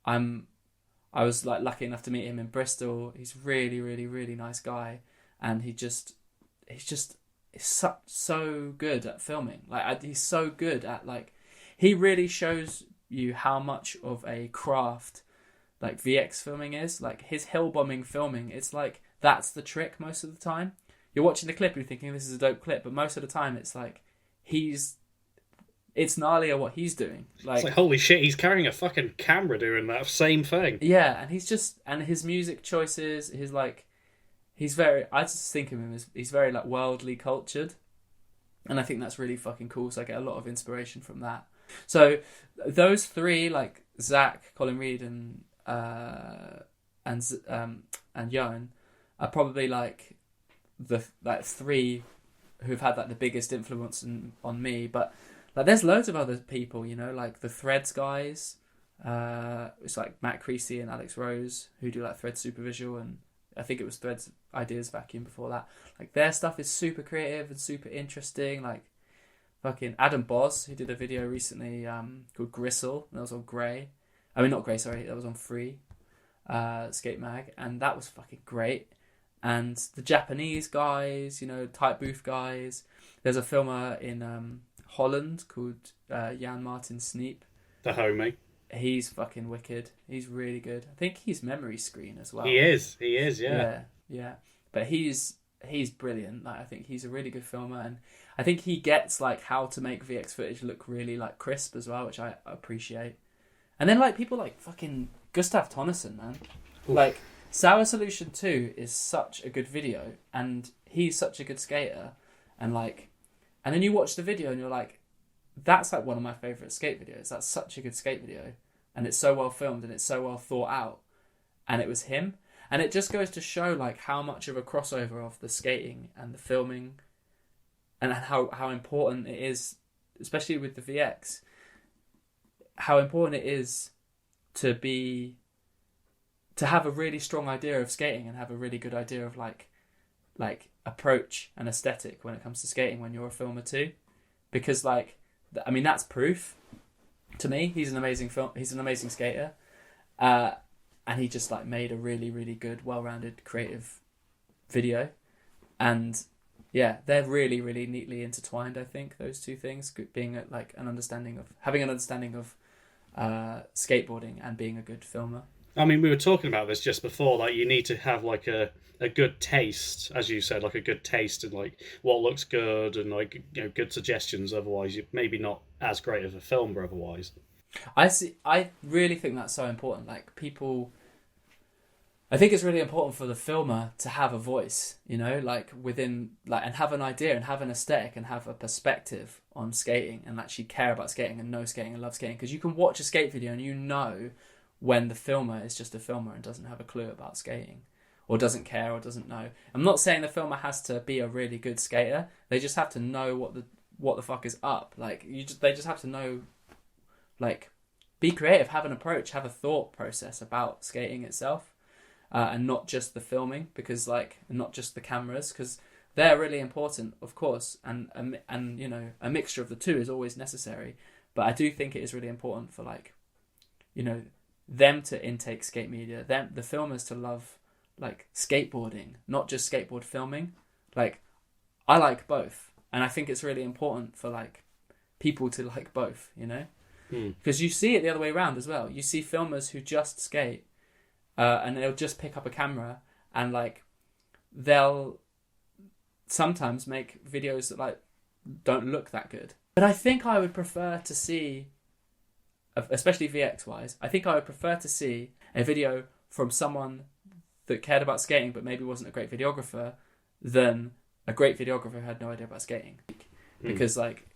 [SPEAKER 2] I was like lucky enough to meet him in Bristol. He's really, really, really nice guy, and he's so good at filming. Like, he's so good at, like, he really shows you how much of a craft like VX filming is. Like, his hill bombing filming, it's like that's the trick most of the time. You're watching the clip and you're thinking this is a dope clip, but most of the time it's like it's gnarly at what he's doing. Like,
[SPEAKER 3] it's like, holy shit, he's carrying a fucking camera doing that same thing.
[SPEAKER 2] Yeah, and and his music choices, his I just think of him as he's very like worldly cultured, and I think that's really fucking cool. So I get a lot of inspiration from that. So those three, like Zach, Colin Reed, and Johan, are probably like the three who've had like the biggest influence on me. But like there's loads of other people, you know, like the Threads guys. It's like Matt Creasy and Alex Rose who do like Threads Supervisual, and I think it was Threads Ideas Vacuum before that. Like their stuff is super creative and super interesting. Like fucking Adam Boz, who did a video recently called Gristle, that was on Grey. I mean not Grey, sorry, that was on Free Skate Mag, and that was fucking great. And the Japanese guys, you know, Type Booth guys. There's a filmer in Holland called Jan Martin Sneep.
[SPEAKER 3] The homie.
[SPEAKER 2] He's fucking wicked. He's really good. I think he's Memory Screen as well.
[SPEAKER 3] He is, yeah.
[SPEAKER 2] Yeah. But he's brilliant. Like I think he's a really good filmer, and I think he gets like how to make VX footage look really like crisp as well, which I appreciate. And then like people like fucking Gustav Tonnesson, man. Oof. Like Sour Solution 2 is such a good video, and he's such a good skater, and then you watch the video and you're like, that's like one of my favourite skate videos. That's such a good skate video, and it's so well filmed and it's so well thought out, and it was him. And it just goes to show like how much of a crossover of the skating and the filming, and how important it is, especially with the VX, how important it is to have a really strong idea of skating and have a really good idea of like approach and aesthetic when it comes to skating when you're a filmer too. Because like, I mean, that's proof to me. He's an amazing skater. And he just like made a really, really good, well-rounded, creative video. And yeah, they're really, really neatly intertwined, I think, those two things, being like having an understanding of skateboarding and being a good filmer.
[SPEAKER 3] I mean, we were talking about this just before, like you need to have like a good taste, as you said, like a good taste in like what looks good and like, you know, good suggestions. Otherwise, you're maybe not as great of a filmer otherwise.
[SPEAKER 2] I really think that's so important. Like I think it's really important for the filmer to have a voice, you know, like within, like, and have an idea and have an aesthetic and have a perspective on skating and actually care about skating and know skating and love skating. Because you can watch a skate video and you know when the filmer is just a filmer and doesn't have a clue about skating or doesn't care or doesn't know. I'm not saying the filmer has to be a really good skater. They just have to know what the fuck is up. Like they just have to know, like, be creative, have an approach, have a thought process about skating itself. And not just the filming, because like, not just the cameras, because they're really important, of course, and you know, a mixture of the two is always necessary. But I do think it is really important for, like, you know, them to intake skate media, the filmers to love like skateboarding, not just skateboard filming. Like, I like both, and I think it's really important for like people to like both, you know, because you see it the other way around as well. You see filmers who just skate. And they'll just pick up a camera and like they'll sometimes make videos that like don't look that good. But I think I would prefer to see, especially VX wise, I think I would prefer to see a video from someone that cared about skating but maybe wasn't a great videographer than a great videographer who had no idea about skating. Because like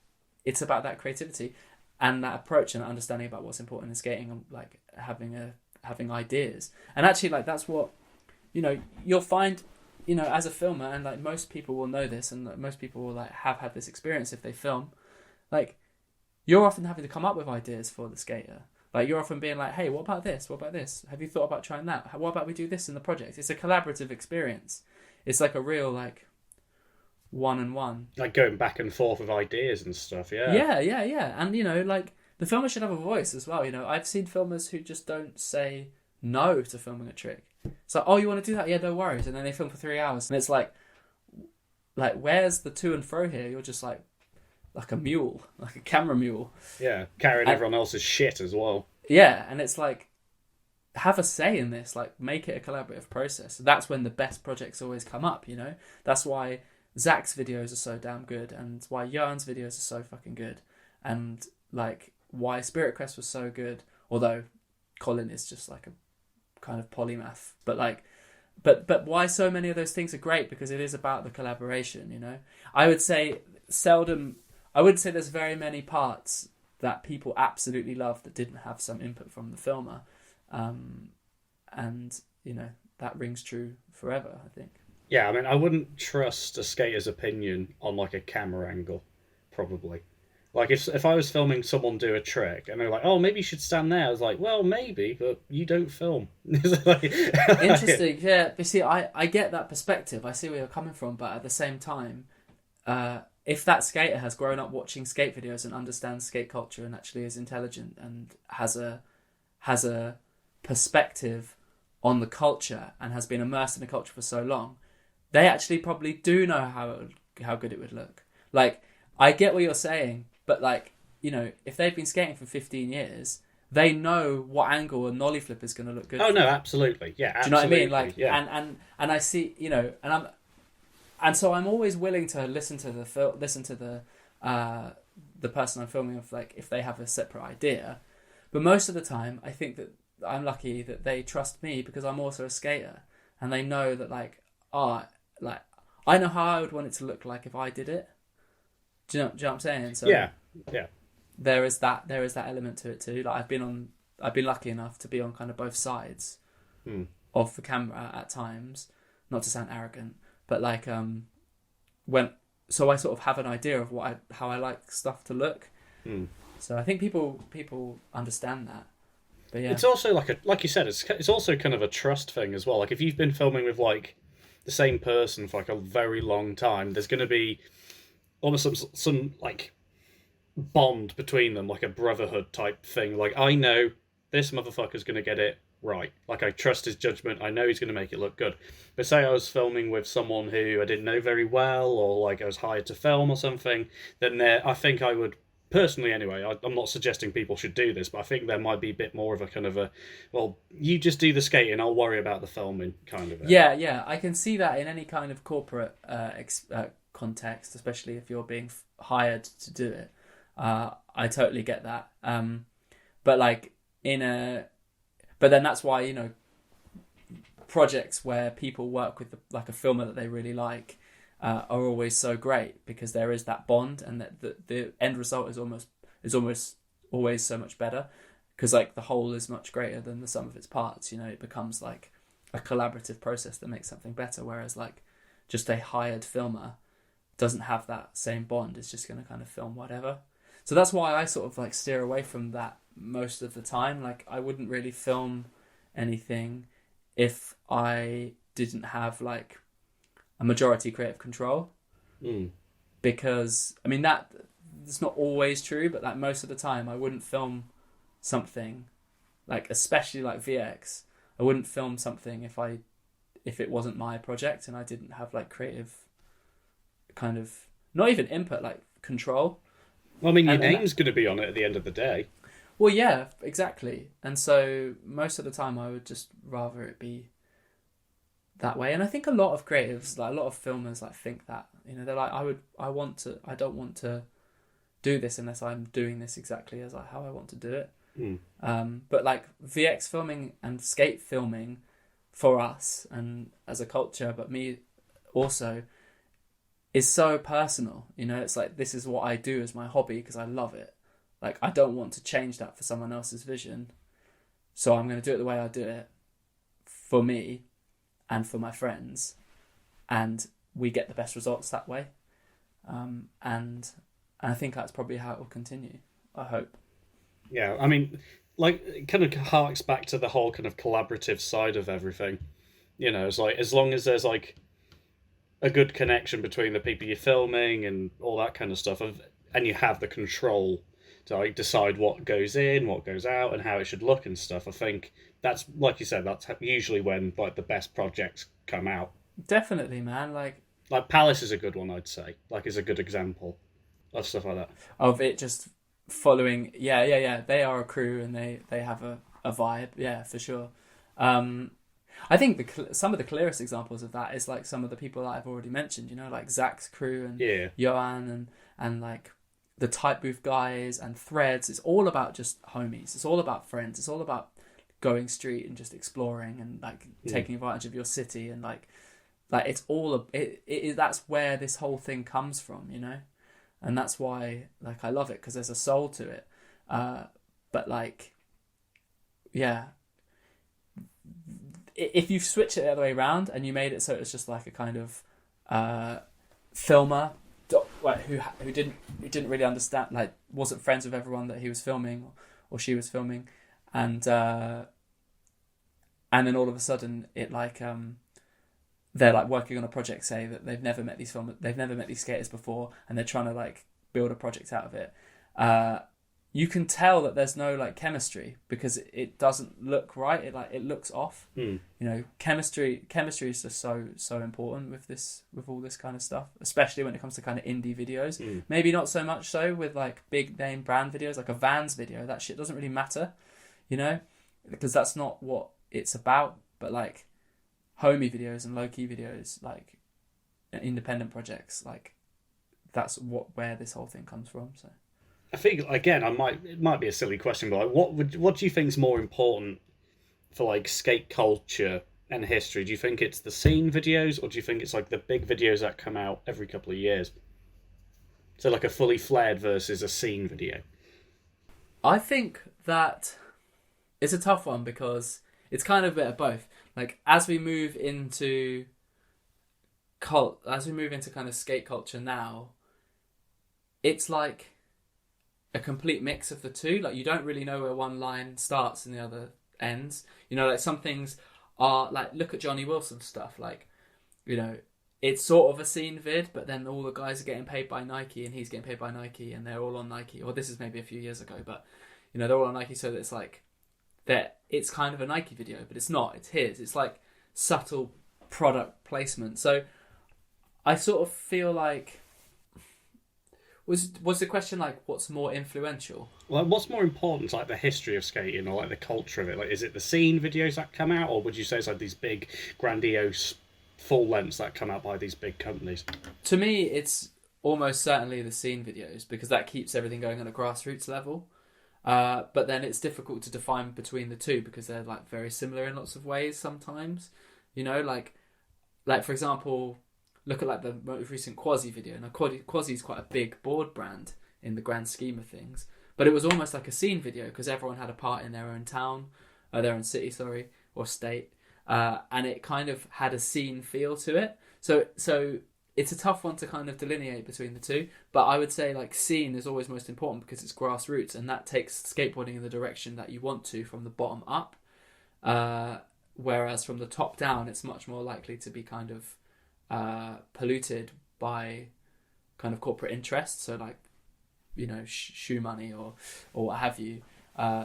[SPEAKER 2] it's about that creativity and that approach and that understanding about what's important in skating and like having ideas. And actually, like, that's what, you know, you'll find, you know, as a filmer, and like most people will know this, and like, most people will like have had this experience if they film, like, you're often having to come up with ideas for the skater. Like, you're often being like, hey, what about this? What about this? Have you thought about trying that? What about we do this in the project? It's a collaborative experience. It's like a real, like, one-on-one.
[SPEAKER 3] Like going back and forth with ideas and stuff, yeah.
[SPEAKER 2] Yeah. And, you know, like, the filmer should have a voice as well, you know. I've seen filmers who just don't say no to filming a trick. It's like, oh, you want to do that? Yeah, no worries. And then they film for 3 hours. And it's like where's the to and fro here? You're just like a mule, like a camera mule.
[SPEAKER 3] Yeah, carrying everyone else's shit as well.
[SPEAKER 2] Yeah, and it's like, have a say in this. Like, make it a collaborative process. That's when the best projects always come up, you know. That's why Zach's videos are so damn good, and why Johan's videos are so fucking good. And, like, why Spirit Quest was so good, although Colin is just like a kind of polymath. But like, but why so many of those things are great, because it is about the collaboration, you know. I would say I wouldn't say there's very many parts that people absolutely love that didn't have some input from the filmer. And, you know, that rings true forever, I think.
[SPEAKER 3] Yeah, I mean, I wouldn't trust a skater's opinion on, like, a camera angle, probably. Like, if I was filming someone do a trick, and they're like, oh, maybe you should stand there, I was like, well, maybe, but you don't film.
[SPEAKER 2] Interesting, yeah. But see, I get that perspective. I see where you're coming from, but at the same time, if that skater has grown up watching skate videos and understands skate culture and actually is intelligent and has a perspective on the culture and has been immersed in the culture for so long, they actually probably do know how good it would look. Like, I get what you're saying, but, like, you know, if they've been skating for 15 years, they know what angle a nollie flip is going to look good.
[SPEAKER 3] Oh, no, absolutely. Yeah, absolutely.
[SPEAKER 2] Do you know what I mean? Like,
[SPEAKER 3] yeah.
[SPEAKER 2] and I see, you know, and so I'm always willing to listen to the person I'm filming, of, like, if they have a separate idea. But most of the time, I think that I'm lucky that they trust me because I'm also a skater, and they know that, like, I know how I would want it to look like if I did it. Do you know what I'm saying? So
[SPEAKER 3] yeah.
[SPEAKER 2] There is that element to it too. Like, I've been lucky enough to be on kind of both sides of the camera at times. Not to sound arrogant, but, like, so I sort of have an idea of how I like stuff to look. So I think people understand that. But yeah,
[SPEAKER 3] it's also like you said, it's also kind of a trust thing as well. Like, if you've been filming with, like, the same person for, like, a very long time, there's going to be almost some like bond between them, like a brotherhood type thing. Like, I know this motherfucker's going to get it right. Like, I trust his judgment. I know he's going to make it look good. But say I was filming with someone who I didn't know very well, or, like, I was hired to film or something, then I think I would, personally anyway, I'm not suggesting people should do this, but I think there might be a bit more of a kind of well, you just do the skating, I'll worry about the filming kind of it.
[SPEAKER 2] Yeah, I can see that in any kind of corporate context, especially if you're being hired to do it. I totally get that. But, like, but then that's why, you know, projects where people work with like a filmer that they really like are always so great, because there is that bond, and that the end result is almost always so much better, because, like, the whole is much greater than the sum of its parts. You know, it becomes like a collaborative process that makes something better, whereas, like, just a hired filmer doesn't have that same bond. It's just going to kind of film whatever. So that's why I sort of, like, steer away from that most of the time. Like, I wouldn't really film anything if I didn't have, like, a majority creative control. Because, I mean, that's not always true, but, like, most of the time I wouldn't film something, like, especially like VX, I wouldn't film something if it wasn't my project and I didn't have, like, creative kind of, not even input, like, control.
[SPEAKER 3] Well, I mean, your name's going to be on it at the end of the day.
[SPEAKER 2] Well, yeah, exactly. And so most of the time I would just rather it be that way. And I think a lot of creatives, like, a lot of filmers, like, think that, you know, they're like, I don't want to do this unless I'm doing this exactly as how I want to do it. But, like, VX filming and skate filming for us and as a culture, but me also, is so personal. You know, it's like, this is what I do as my hobby because I love it. Like, I don't want to change that for someone else's vision. So I'm going to do it the way I do it for me and for my friends. And we get the best results that way. And I think that's probably how it will continue, I hope.
[SPEAKER 3] Yeah, I mean, like, it kind of harks back to the whole kind of collaborative side of everything. You know, it's like, as long as there's, like, a good connection between the people you're filming and all that kind of stuff, and you have the control to, like, decide what goes in, what goes out, and how it should look and stuff, I think that's, like you said, that's usually when, like, the best projects come out. Definitely,
[SPEAKER 2] man. Like
[SPEAKER 3] Palace is a good one, I'd say. Like, is a good example of stuff like that.
[SPEAKER 2] Of it just following, yeah. They are a crew and they have a vibe, yeah, for sure. I think some of the clearest examples of that is, like, some of the people that I've already mentioned, you know, like Zach's crew and Johan and like the Type Booth guys and Threads. It's all about just homies. It's all about friends. It's all about going street and just exploring and like taking advantage of your city, and like it's all that's where this whole thing comes from, you know, and that's why like I love it, because there's a soul to it. But like, yeah, if you switch it the other way around and you made it so it's just like a kind of filmer who didn't really understand, like wasn't friends with everyone that he was filming or she was filming, and then all of a sudden it like they're like working on a project, say that they've never met these skaters before, and they're trying to like build a project out of it. You can tell that there's no like chemistry because it doesn't look right. It looks off. You know, chemistry is just so important with all this kind of stuff, especially when it comes to kind of indie videos. Maybe not so much so with like big name brand videos, like a Vans video. That shit doesn't really matter, you know, because that's not what it's about. But like homie videos and low key videos, like independent projects, like that's where this whole thing comes from. So.
[SPEAKER 3] I think again, it might be a silly question, but like, what do you think is more important for like skate culture and history? Do you think it's the scene videos, or do you think it's like the big videos that come out every couple of years? So like a fully flared versus a scene video.
[SPEAKER 2] I think that it's a tough one because it's kind of a bit of both. Like as we move into kind of skate culture now, it's like a complete mix of the two. Like you don't really know where one line starts and the other ends. You know, like some things are like, look at Johnny Wilson's stuff. Like, you know, it's sort of a scene vid, but then all the guys are getting paid by Nike and he's getting paid by Nike and they're all on Nike. Or this is maybe a few years ago, but you know, they're all on Nike, so that it's like that it's kind of a Nike video, but it's not. It's his. It's like subtle product placement. So I sort of feel like. Was the question like what's more influential?
[SPEAKER 3] Like what's more important, like the history of skating or like the culture of it? Like is it the scene videos that come out, or would you say it's like these big grandiose full lengths that come out by these big companies?
[SPEAKER 2] To me, it's almost certainly the scene videos because that keeps everything going on a grassroots level. But then it's difficult to define between the two because they're like very similar in lots of ways sometimes. You know, like for example, look at like the most recent Quasi video. Now Quasi is quite a big board brand in the grand scheme of things, but it was almost like a scene video because everyone had a part in their own town, their own city, or state, and it kind of had a scene feel to it. So it's a tough one to kind of delineate between the two, but I would say like scene is always most important because it's grassroots and that takes skateboarding in the direction that you want to from the bottom up, whereas from the top down it's much more likely to be kind of polluted by kind of corporate interests, so like, you know, shoe money or what have you.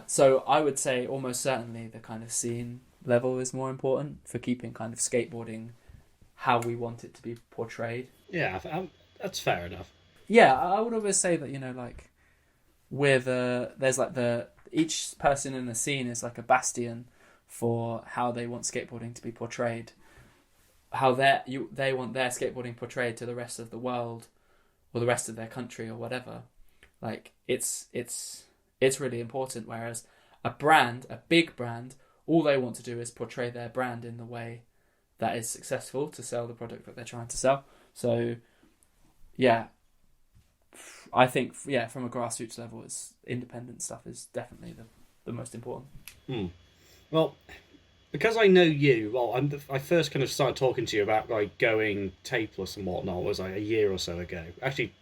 [SPEAKER 2] So I would say almost certainly the kind of scene level is more important for keeping kind of skateboarding how we want it to be portrayed.
[SPEAKER 3] Yeah, that's fair enough.
[SPEAKER 2] Yeah, I would always say that, you know, like there's like each person in the scene is like a bastion for how they want skateboarding to be portrayed. How they want their skateboarding portrayed to the rest of the world or the rest of their country or whatever. Like it's really important. Whereas a big brand, all they want to do is portray their brand in the way that is successful to sell the product that they're trying to sell. So yeah, I think from a grassroots level, it's independent stuff is definitely the most important.
[SPEAKER 3] Well, because I know you, I first kind of started talking to you about like going tapeless and whatnot was like a year or so ago. Actually,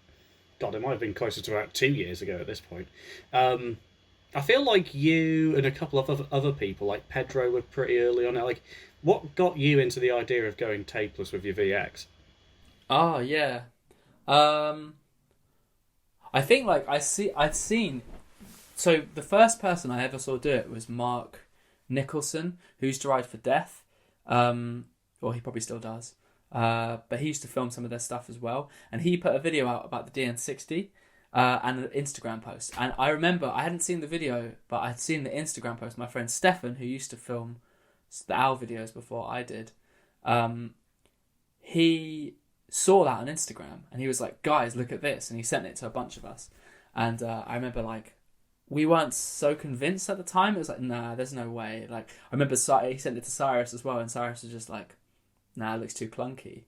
[SPEAKER 3] God, it might have been closer to about 2 years ago at this point. I feel like you and a couple of other people, like Pedro, were pretty early on it. Like, what got you into the idea of going tapeless with your VX?
[SPEAKER 2] Oh yeah, I think like I'd seen. So the first person I ever saw do it was Mark Nicholson, who used to ride for Death. Well, he probably still does. But he used to film some of their stuff as well. And he put a video out about the DN60 and an Instagram post. And I remember, I hadn't seen the video, but I'd seen the Instagram post. My friend Stefan, who used to film the O.W.L videos before I did, he saw that on Instagram. And he was like, guys, look at this. And he sent it to a bunch of us. And I remember like we weren't so convinced at the time. It was like, nah, there's no way. Like, I remember he sent it to Cyrus as well, and Cyrus was just like, nah, it looks too clunky.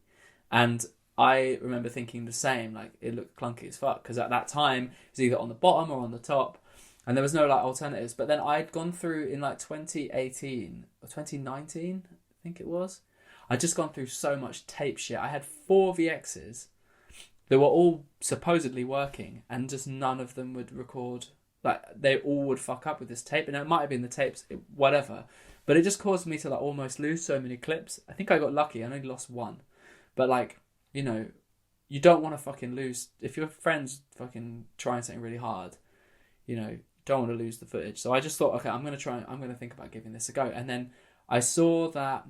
[SPEAKER 2] And I remember thinking the same, like, it looked clunky as fuck, because at that time, it was either on the bottom or on the top, and there was no, like, alternatives. But then I'd gone through, in, like, 2018, or 2019, I think it was, I'd just gone through so much tape shit. I had 4 VXs that were all supposedly working, and just none of them would record. Like, they all would fuck up with this tape, and it might have been the tapes, whatever. But it just caused me to, like, almost lose so many clips. I think I got lucky. I only lost 1. But, like, you know, you don't want to fucking lose. If your friend's fucking trying something really hard, you know, you don't want to lose the footage. So I just thought, okay, I'm going to think about giving this a go. And then I saw that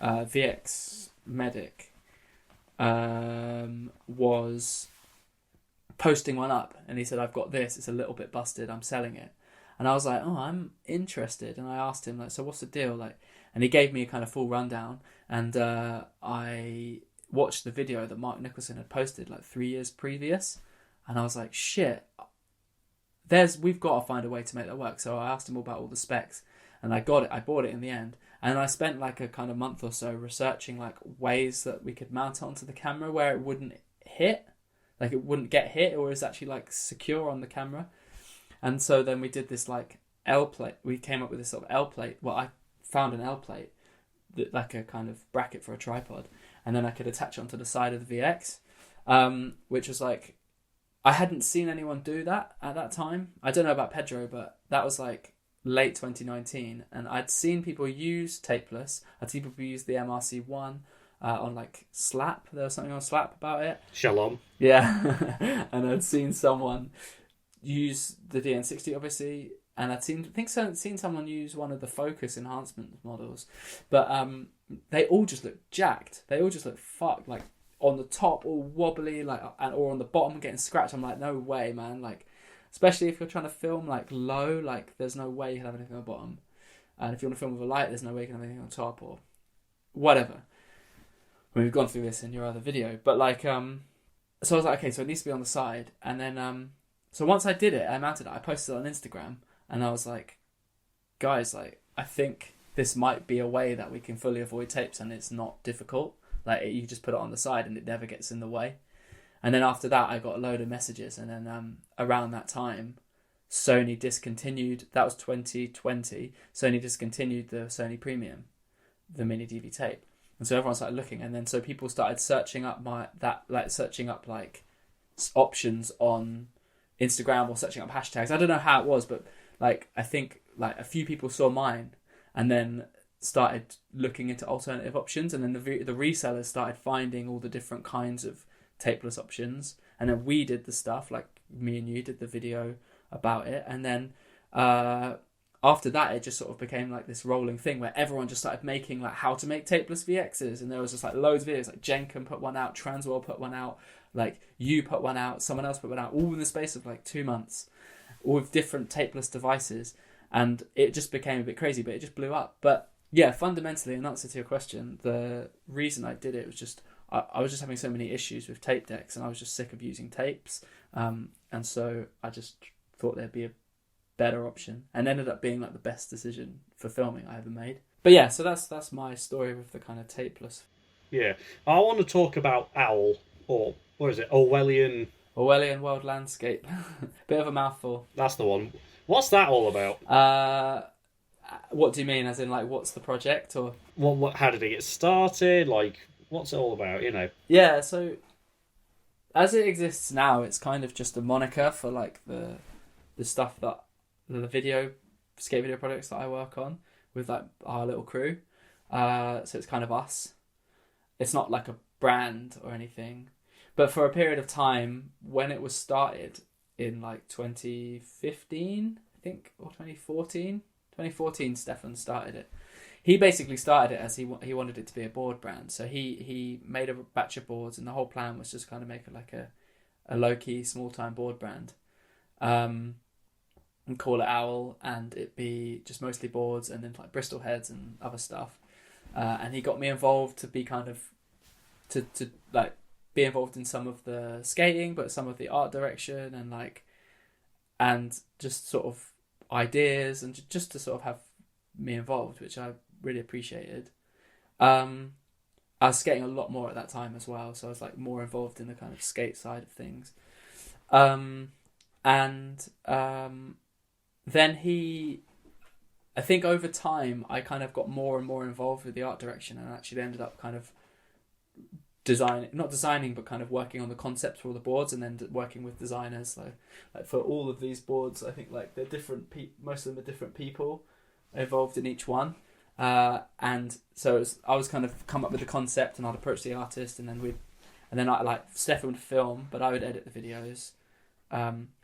[SPEAKER 2] VX Medic was posting one up, and he said, I've got this, it's a little bit busted, I'm selling it. And I was like, oh, I'm interested. And I asked him, like, so what's the deal? Like, and he gave me a kind of full rundown, and I watched the video that Mark Nicholson had posted like 3 years previous, and I was like, shit, we've got to find a way to make that work. So I asked him about all the specs, and I got it. I bought it in the end, and I spent like a kind of month or so researching like ways that we could mount it onto the camera where it wouldn't hit. Like, it wouldn't get hit, or is actually like secure on the camera. And so then we did this like L plate. We came up with this sort of L plate. Well, I found an L plate, like a kind of bracket for a tripod, and then I could attach onto the side of the VX, which was like, I hadn't seen anyone do that at that time. I don't know about Pedro, but that was like late 2019, and I'd seen people use Tapeless. I'd seen people use the MRC1. On like Slap, there was something on Slap about it.
[SPEAKER 3] Shalom.
[SPEAKER 2] Yeah, and I'd seen someone use the DN60, obviously, and I'd seen someone use one of the Focus enhancement models, but they all just looked jacked. They all just looked fucked, like on the top all wobbly, like, or on the bottom getting scratched. I'm like, no way, man. Like, especially if you're trying to film like low, like there's no way you can have anything on the bottom, and if you want to film with a light, there's no way you can have anything on top or whatever. We've gone through this in your other video, but like, so I was like, okay, so it needs to be on the side, and then, so once I did it, I mounted it, I posted it on Instagram, and I was like, guys, like, I think this might be a way that we can fully avoid tapes, and it's not difficult. Like, you just put it on the side, and it never gets in the way. And then after that, I got a load of messages, and then around that time, Sony discontinued. That was 2020. Sony discontinued the Sony Premium, the mini DV tape. And so everyone started looking, and then so people started searching up options on Instagram or searching up hashtags. I don't know how it was, but like, I think like a few people saw mine and then started looking into alternative options, and then the resellers started finding all the different kinds of tapeless options, and then we did the stuff, like me and you did the video about it, and then after that, it just sort of became like this rolling thing where everyone just started making like how to make tapeless VXs, and there was just like loads of videos. Like Jenkin put one out, O.W.L put one out, like you put one out, someone else put one out, all in the space of like 2 months, all with different tapeless devices, and it just became a bit crazy, but it just blew up. But yeah, fundamentally, in answer to your question, the reason I did it was just I was just having so many issues with tape decks, and I was just sick of using tapes, and so I just thought there'd be a better option, and ended up being like the best decision for filming I ever made. But yeah, so that's my story with the kind of tapeless.
[SPEAKER 3] Yeah, I want to talk about O.W.L, or what is it, Orwellian
[SPEAKER 2] World Landscape. Bit of a mouthful.
[SPEAKER 3] That's the one. What's that all about?
[SPEAKER 2] What do you mean, as in like what's the project, or
[SPEAKER 3] what how did it get started, like what's it all about, you know?
[SPEAKER 2] Yeah, so as it exists now, it's kind of just a moniker for like the stuff that the skate video projects that I work on with like our little crew. So it's kind of us. It's not like a brand or anything. But for a period of time, when it was started in like 2015, I think, or 2014. 2014, Stefan started it. He basically started it as he wanted it to be a board brand. So he made a batch of boards, and the whole plan was just kind of make it like a low-key, small-time board brand. And call it O.W.L, and it be just mostly boards and then like Bristol heads and other stuff. And he got me involved to be kind of to like be involved in some of the skating, but some of the art direction, and like and just sort of ideas, and just to sort of have me involved, which I really appreciated. I was skating a lot more at that time as well, so I was like more involved in the kind of skate side of things. Then I think over time I kind of got more and more involved with the art direction, and actually ended up kind of not designing, but kind of working on the concepts for all the boards, and then working with designers. So, like for all of these boards, I think like they're different. Most of them are different people involved in each one. And so I was kind of come up with the concept, and I'd approach the artist, and then I like Stefan would film, but I would edit the videos.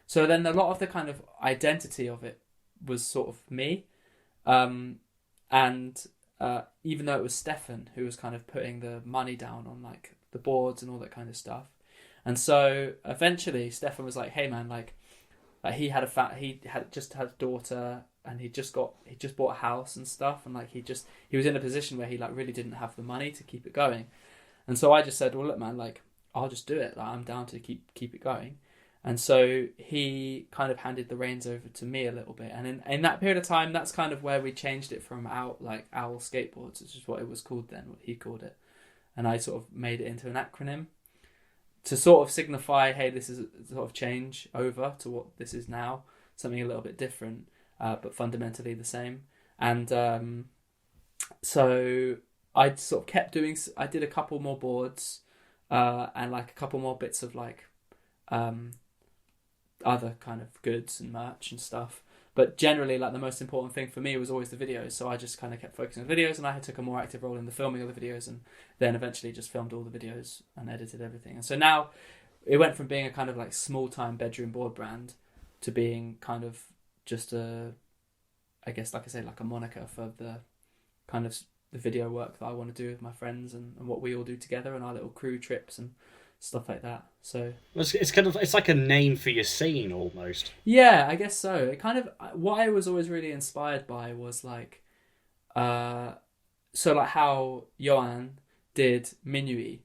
[SPEAKER 2] So then a lot of the kind of identity of it was sort of me, and even though it was Stefan who was kind of putting the money down on like the boards and all that kind of stuff, and so eventually Stefan was like, "Hey man, like he had just had a daughter." And he just bought a house and stuff, and like he was in a position where he like really didn't have the money to keep it going, and so I just said, well look man, like I'll just do it, like I'm down to keep it going, and so he kind of handed the reins over to me a little bit, and in that period of time, that's kind of where we changed it from O.W.L skateboards, which is what it was called then, what he called it, and I sort of made it into an acronym to sort of signify, hey, this is a sort of change over to what this is now, something a little bit different. But fundamentally the same. And so I sort of kept doing. I did a couple more boards, and like a couple more bits of like other kind of goods and merch and stuff. But generally, like the most important thing for me was always the videos. So I just kind of kept focusing on videos, and I took a more active role in the filming of the videos, and then eventually just filmed all the videos and edited everything. And so now it went from being a kind of like small time bedroom board brand to being kind of just I guess, like I say, like a moniker for the kind of the video work that I want to do with my friends, and what we all do together, and our little crew trips and stuff like that. So
[SPEAKER 3] it's like a name for your scene almost.
[SPEAKER 2] Yeah, I guess so. It kind of, what I was always really inspired by was like, so like how Johan did Minuit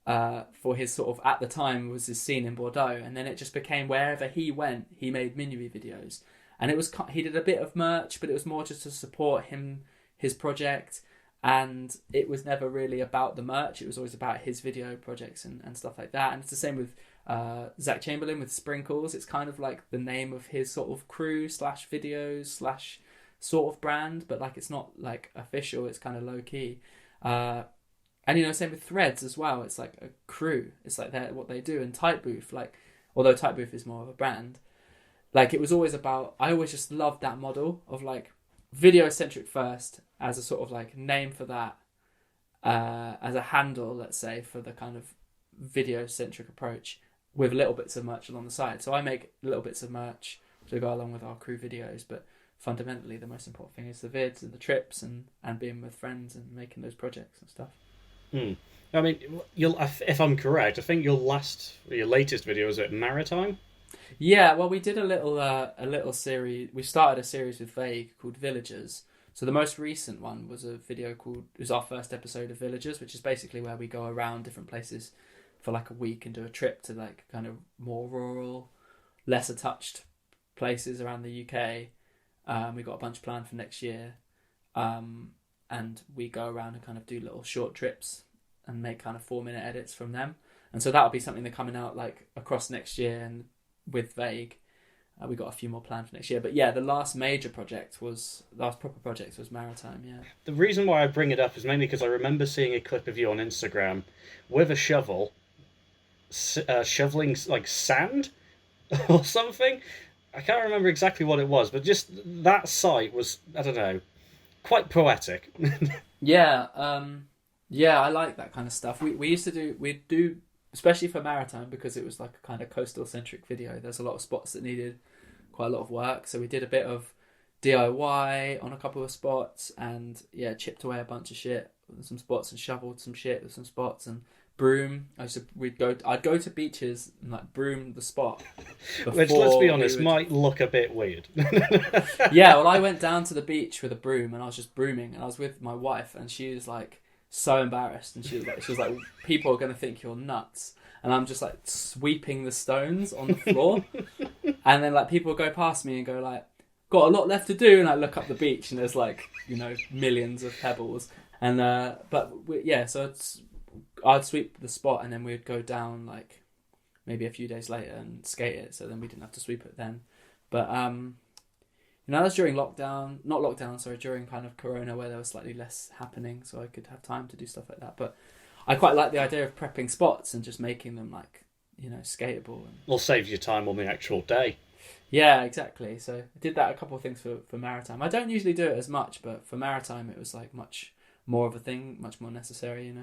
[SPEAKER 2] for his sort of, at the time was his scene in Bordeaux, and then it just became wherever he went, he made Minuit videos. And he did a bit of merch, but it was more just to support his project. And it was never really about the merch. It was always about his video projects and stuff like that. And it's the same with Zach Chamberlain with Sprinkles. It's kind of like the name of his sort of crew / videos / sort of brand. But like it's not like official. It's kind of low key. And same with Threads as well. It's like a crew. It's like what they do. And Type Booth, like although Type Booth is more of a brand. Like, it was always about, I always just loved that model of, like, video-centric first as a sort of, like, name for that, as a handle, let's say, for the kind of video-centric approach with little bits of merch along the side. So I make little bits of merch to go along with our crew videos, but fundamentally the most important thing is the vids and the trips and being with friends and making those projects and stuff.
[SPEAKER 3] I mean, if I'm correct, I think your latest video was at Maritime?
[SPEAKER 2] Yeah, well, we did a little series. We started a series with Vague called Villagers. So the most recent one was a video it was our first episode of Villagers, which is basically where we go around different places for like a week and do a trip to like kind of more rural, lesser touched places around the UK. We got a bunch planned for next year, and we go around and kind of do little short trips and make kind of 4-minute edits from them. And so that'll be something that's coming out like across next year, and with Vague, we got a few more planned for next year. But yeah, the last proper project was Maritime. Yeah. The
[SPEAKER 3] reason why I bring it up is mainly because I remember seeing a clip of you on Instagram with a shovel, shoveling like sand or something. I can't remember exactly what it was, but just that sight was, I don't know, quite poetic.
[SPEAKER 2] Yeah, I like that kind of stuff. We'd do, especially for Maritime, because it was like a kind of coastal centric video. There's a lot of spots that needed quite a lot of work, so we did a bit of DIY on a couple of spots, and yeah, chipped away a bunch of shit with some spots and shoveled some shit with some spots and broom. I'd go to beaches and like broom the spot.
[SPEAKER 3] Which, let's be honest, might look a bit weird.
[SPEAKER 2] Yeah, well, I went down to the beach with a broom and I was just brooming, and I was with my wife, and she was like so embarrassed, and she was like, people are going to think you're nuts. And I'm just like sweeping the stones on the floor. And then like people go past me and go like, got a lot left to do. And I look up the beach and there's like, millions of pebbles. And, so I'd sweep the spot and then we'd go down like maybe a few days later and skate it. So then we didn't have to sweep it then. But, that was during during kind of Corona where there was slightly less happening. So I could have time to do stuff like that. But I quite like the idea of prepping spots and just making them like, skatable.
[SPEAKER 3] Well, saves you time on the actual day.
[SPEAKER 2] Yeah, exactly. So I did that a couple of things for Maritime. I don't usually do it as much, but for Maritime it was like much more of a thing, much more necessary,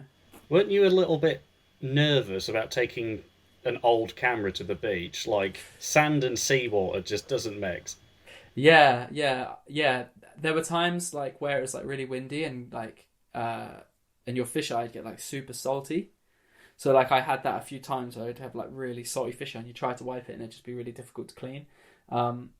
[SPEAKER 3] Weren't you a little bit nervous about taking an old camera to the beach? Like, sand and seawater just doesn't mix.
[SPEAKER 2] Yeah. There were times like where it was like really windy and like and your fisheye would get like super salty. So like I had that a few times where I'd have like really salty fisheye and you try to wipe it and it'd just be really difficult to clean. And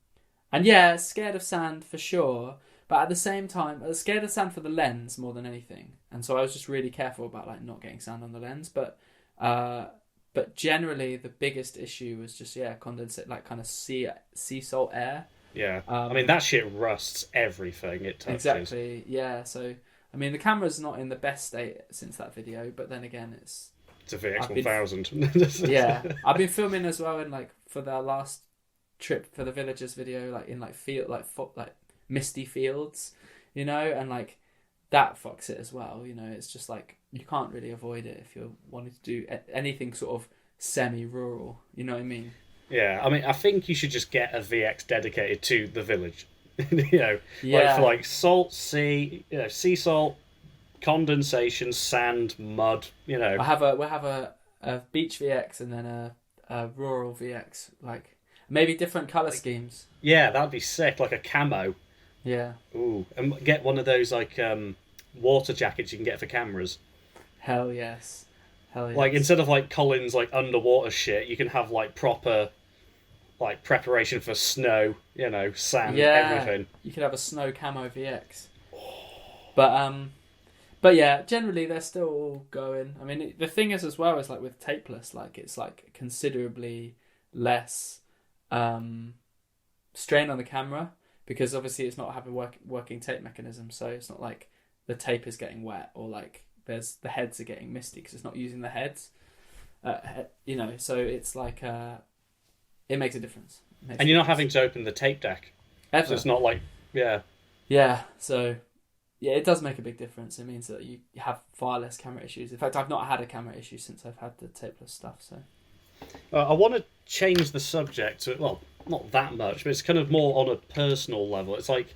[SPEAKER 2] yeah, scared of sand for sure, but at the same time, I was scared of sand for the lens more than anything. And so I was just really careful about like not getting sand on the lens. But generally the biggest issue was just condensate, like kind of sea salt air.
[SPEAKER 3] Yeah, I mean that shit rusts everything it touches.
[SPEAKER 2] Exactly. Yeah. So I mean the camera's not in the best state since that video, but then again it's
[SPEAKER 3] a VX1000.
[SPEAKER 2] Yeah, I've been filming as well in like for the last trip for the Villagers video, like in like like misty fields, and like that fucks it as well. It's just like you can't really avoid it if you're wanting to do anything sort of semi-rural. You know what I mean?
[SPEAKER 3] Yeah, I mean I think you should just get a VX dedicated to the village.
[SPEAKER 2] Yeah.
[SPEAKER 3] Like for like salt, sea salt, condensation, sand, mud.
[SPEAKER 2] we'll have a beach VX and then a rural VX, like maybe different color schemes.
[SPEAKER 3] Yeah, that'd be sick, like a camo.
[SPEAKER 2] Yeah.
[SPEAKER 3] Ooh, and get one of those like water jackets you can get for cameras.
[SPEAKER 2] Hell yes.
[SPEAKER 3] Like instead of like Colin's like underwater shit, you can have like proper like preparation for snow, sand, everything.
[SPEAKER 2] You could have a snow camo VX. But yeah, generally they're still all going. I mean, the thing is as well is like with tapeless, like it's like considerably less strain on the camera because obviously it's not having working tape mechanism, so it's not like the tape is getting wet or like the heads are getting misty because it's not using the heads. So it's like it makes a difference.
[SPEAKER 3] And you're not having to open the tape deck.
[SPEAKER 2] Ever.
[SPEAKER 3] So it's not like
[SPEAKER 2] Yeah, so yeah, it does make a big difference. It means that you have far less camera issues. In fact, I've not had a camera issue since I've had the tapeless stuff. So
[SPEAKER 3] I want to change the subject to, well, not that much, but it's kind of more on a personal level. It's like,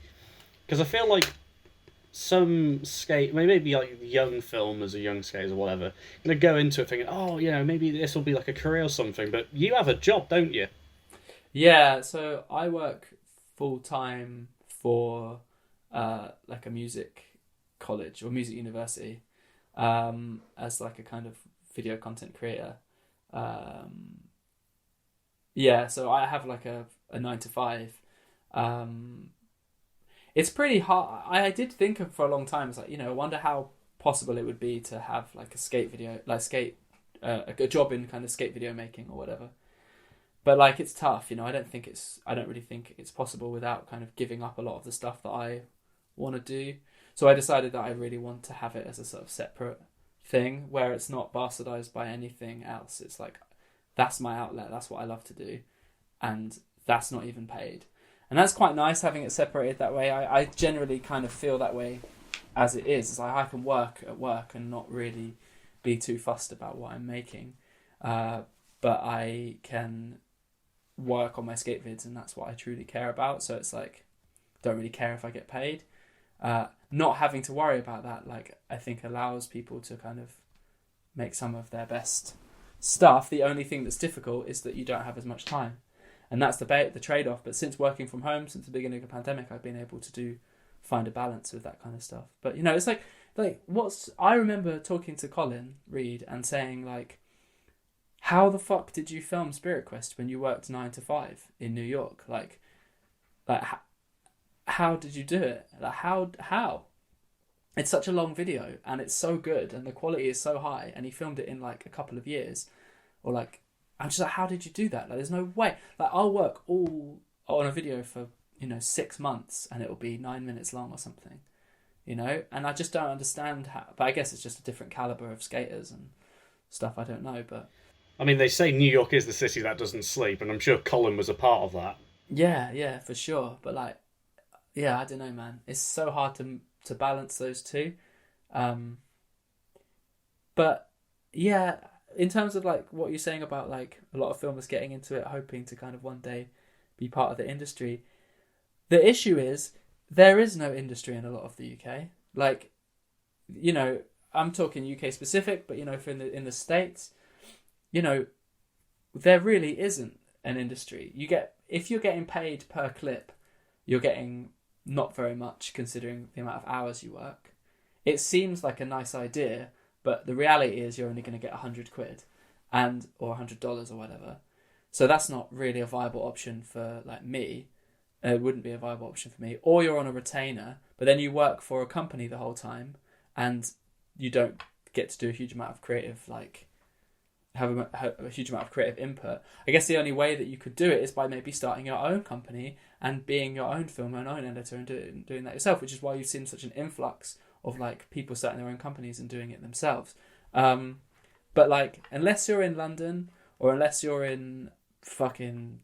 [SPEAKER 3] because I feel like some maybe like young filmers or young skaters or whatever, going to go into it thinking, oh, maybe this will be like a career or something. But you have a job, don't you?
[SPEAKER 2] Yeah, so I work full time for like a music college or music university as like a kind of video content creator. So I have like a 9 to 5. It's pretty hard. I did think of for a long time, it's like, I wonder how possible it would be to have like a skate video, a job in kind of skate video making or whatever. But like it's tough, I don't really think it's possible without kind of giving up a lot of the stuff that I want to do. So I decided that I really want to have it as a sort of separate thing where it's not bastardized by anything else. It's like that's my outlet, that's what I love to do, and that's not even paid. And that's quite nice having it separated that way. I generally kind of feel that way as it is. It's like I can work at work and not really be too fussed about what I'm making. But I can work on my skate vids and that's what I truly care about. So it's like, don't really care if I get paid. Not having to worry about that, like, I think allows people to kind of make some of their best stuff. The only thing that's difficult is that you don't have as much time. And that's the trade-off. But since working from home, since the beginning of the pandemic, I've been able to find a balance with that kind of stuff. But, it's like I remember talking to Colin Reed and saying, like, how the fuck did you film Spirit Quest when you worked 9 to 5 in New York? Like how did you do it? Like, how? it's such a long video and it's so good and the quality is so high, and he filmed it in like a couple of years, or like, I'm just like, how did you do that? Like, there's no way. Like, I'll work all on a video for 6 months and it'll be 9 minutes long or something, and I just don't understand how. But I guess it's just a different caliber of skaters and stuff. I don't know, but
[SPEAKER 3] I mean, they say New York is the city that doesn't sleep, and I'm sure Colin was a part of that.
[SPEAKER 2] yeah, for sure. But like, yeah, I don't know, man. It's so hard to balance those two. But yeah, in terms of like what you're saying about like a lot of filmers getting into it, hoping to kind of one day be part of the industry, the issue is there is no industry in a lot of the UK. Like, I'm talking UK specific, but for in the States, there really isn't an industry. If you're getting paid per clip, you're getting not very much considering the amount of hours you work. It seems like a nice idea, but the reality is you're only going to get £100 or $100 or whatever. So that's not really a viable option for like me. It wouldn't be a viable option for me. Or you're on a retainer, but then you work for a company the whole time and you don't get to do a huge amount of creative, like have a huge amount of creative input. I guess the only way that you could do it is by maybe starting your own company and being your own filmer and own editor and doing that yourself, which is why you've seen such an influx of like people starting their own companies and doing it themselves. But like, unless you're in London or unless you're in fucking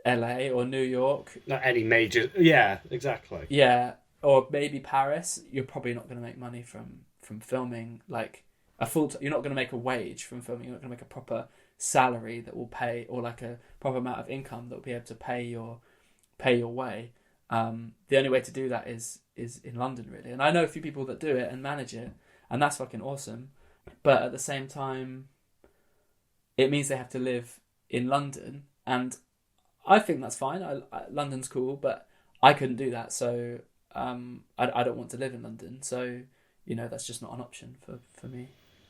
[SPEAKER 2] LA or New York,
[SPEAKER 3] Not any major. Yeah, exactly.
[SPEAKER 2] yeah, or maybe Paris, you're probably not going to make money from filming like a full. You're not going to make a wage from filming. You're not going to make a proper salary that will pay, or like a proper amount of income that will be able to pay your way. The only way to do that is in London, really. And I know a few people that do it and manage it, and that's fucking awesome. But at the same time, it means they have to live in London, and I think that's fine. London's cool, but I couldn't do that, so I don't want to live in London. So that's just not an option for me.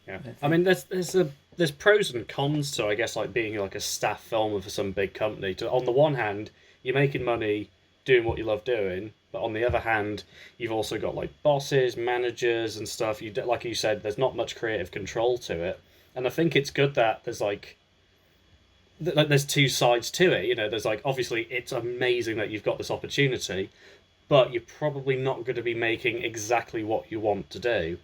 [SPEAKER 3] Yeah, I mean, there's pros and cons to, I guess, like being like a staff filmer for some big company. On the one hand, you're making money doing what you love doing, but on the other hand, you've also got like bosses, managers, and stuff. Like you said, there's not much creative control to it, and I think it's good that there's there's two sides to it. There's like, obviously it's amazing that you've got this opportunity, but you're probably not going to be making exactly what you want to do.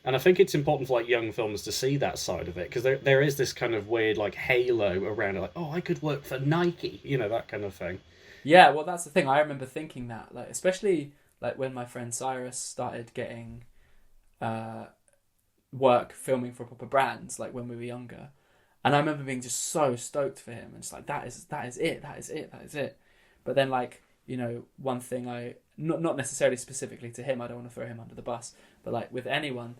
[SPEAKER 3] And I think it's important for like young filmers to see that side of it, because there is this kind of weird like halo around it, like, oh, I could work for Nike, that kind of thing.
[SPEAKER 2] Yeah, well, that's the thing. I remember thinking that, like, especially like when my friend Cyrus started getting work filming for proper brands, like when we were younger, and I remember being just so stoked for him, and just like that is it. But then like one thing I not necessarily specifically to him, I don't want to throw him under the bus, but like with anyone,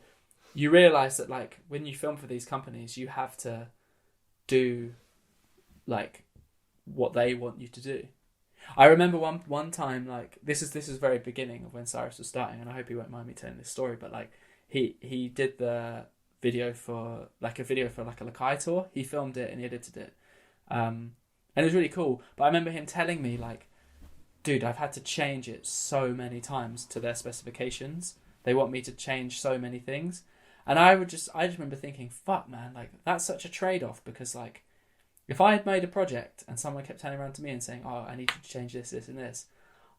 [SPEAKER 2] you realise that like when you film for these companies, you have to do like what they want you to do. I remember one time, like this is very beginning of when Cyrus was starting, and I hope he won't mind me telling this story, but like he did the video for like a Lakai tour. He filmed it and he edited it, and it was really cool. But I remember him telling me like, dude, I've had to change it so many times to their specifications. They want me to change so many things, and I just remember thinking, fuck man, like that's such a trade-off, because like if I had made a project and someone kept turning around to me and saying, oh, I need you to change this, this, and this,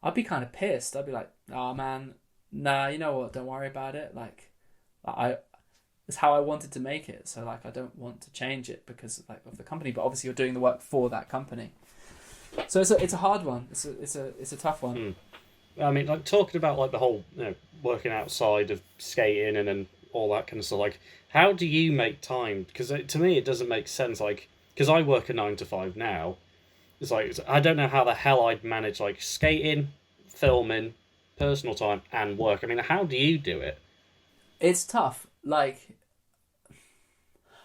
[SPEAKER 2] I'd be kind of pissed. I'd be like, oh man, nah, you know what? Don't worry about it. Like, it's how I wanted to make it. So like, I don't want to change it because like of the company. But obviously, you're doing the work for that company. So it's a hard one. It's a tough one.
[SPEAKER 3] I mean, like talking about like the whole working outside of skating and then all that kind of stuff. Like, how do you make time? Because to me, it doesn't make sense. Like, because I work a 9 to 5 now. It's like, I don't know how the hell I'd manage like skating, filming, personal time, and work. I mean, how do you do it?
[SPEAKER 2] It's tough. Like,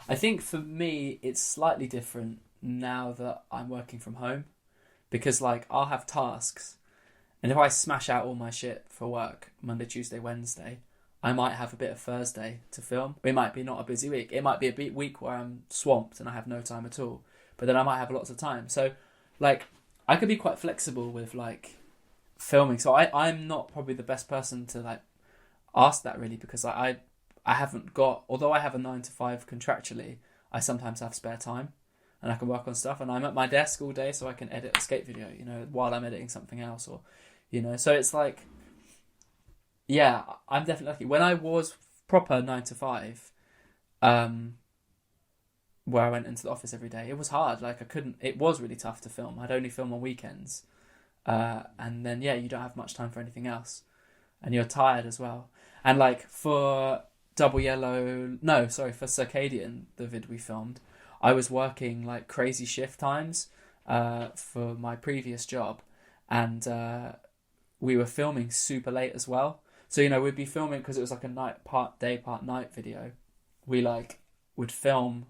[SPEAKER 2] I think for me, it's slightly different now that I'm working from home, because like I'll have tasks, and if I smash out all my shit for work Monday, Tuesday, Wednesday, I might have a bit of Thursday to film. It might be not a busy week. It might be a week where I'm swamped and I have no time at all. But then I might have lots of time. So, like, I could be quite flexible with, like, filming. So I'm not probably the best person to, like... asked that really because I haven't got, although I have a 9 to 5 contractually, I sometimes have spare time and I can work on stuff, and I'm at my desk all day so I can edit a skate video, you know, while I'm editing something else, or, you know, so it's like, yeah, I'm definitely lucky. When I was proper 9 to 5, where I went into the office every day, it was hard. Like it was really tough to film. I'd only film on weekends. And then, yeah, you don't have much time for anything else. And you're tired as well. And like for for Circadian, the vid we filmed, I was working like crazy shift times for my previous job. And we were filming super late as well. So, you know, we'd be filming, because it was like a night, part day, part night video. We like would film,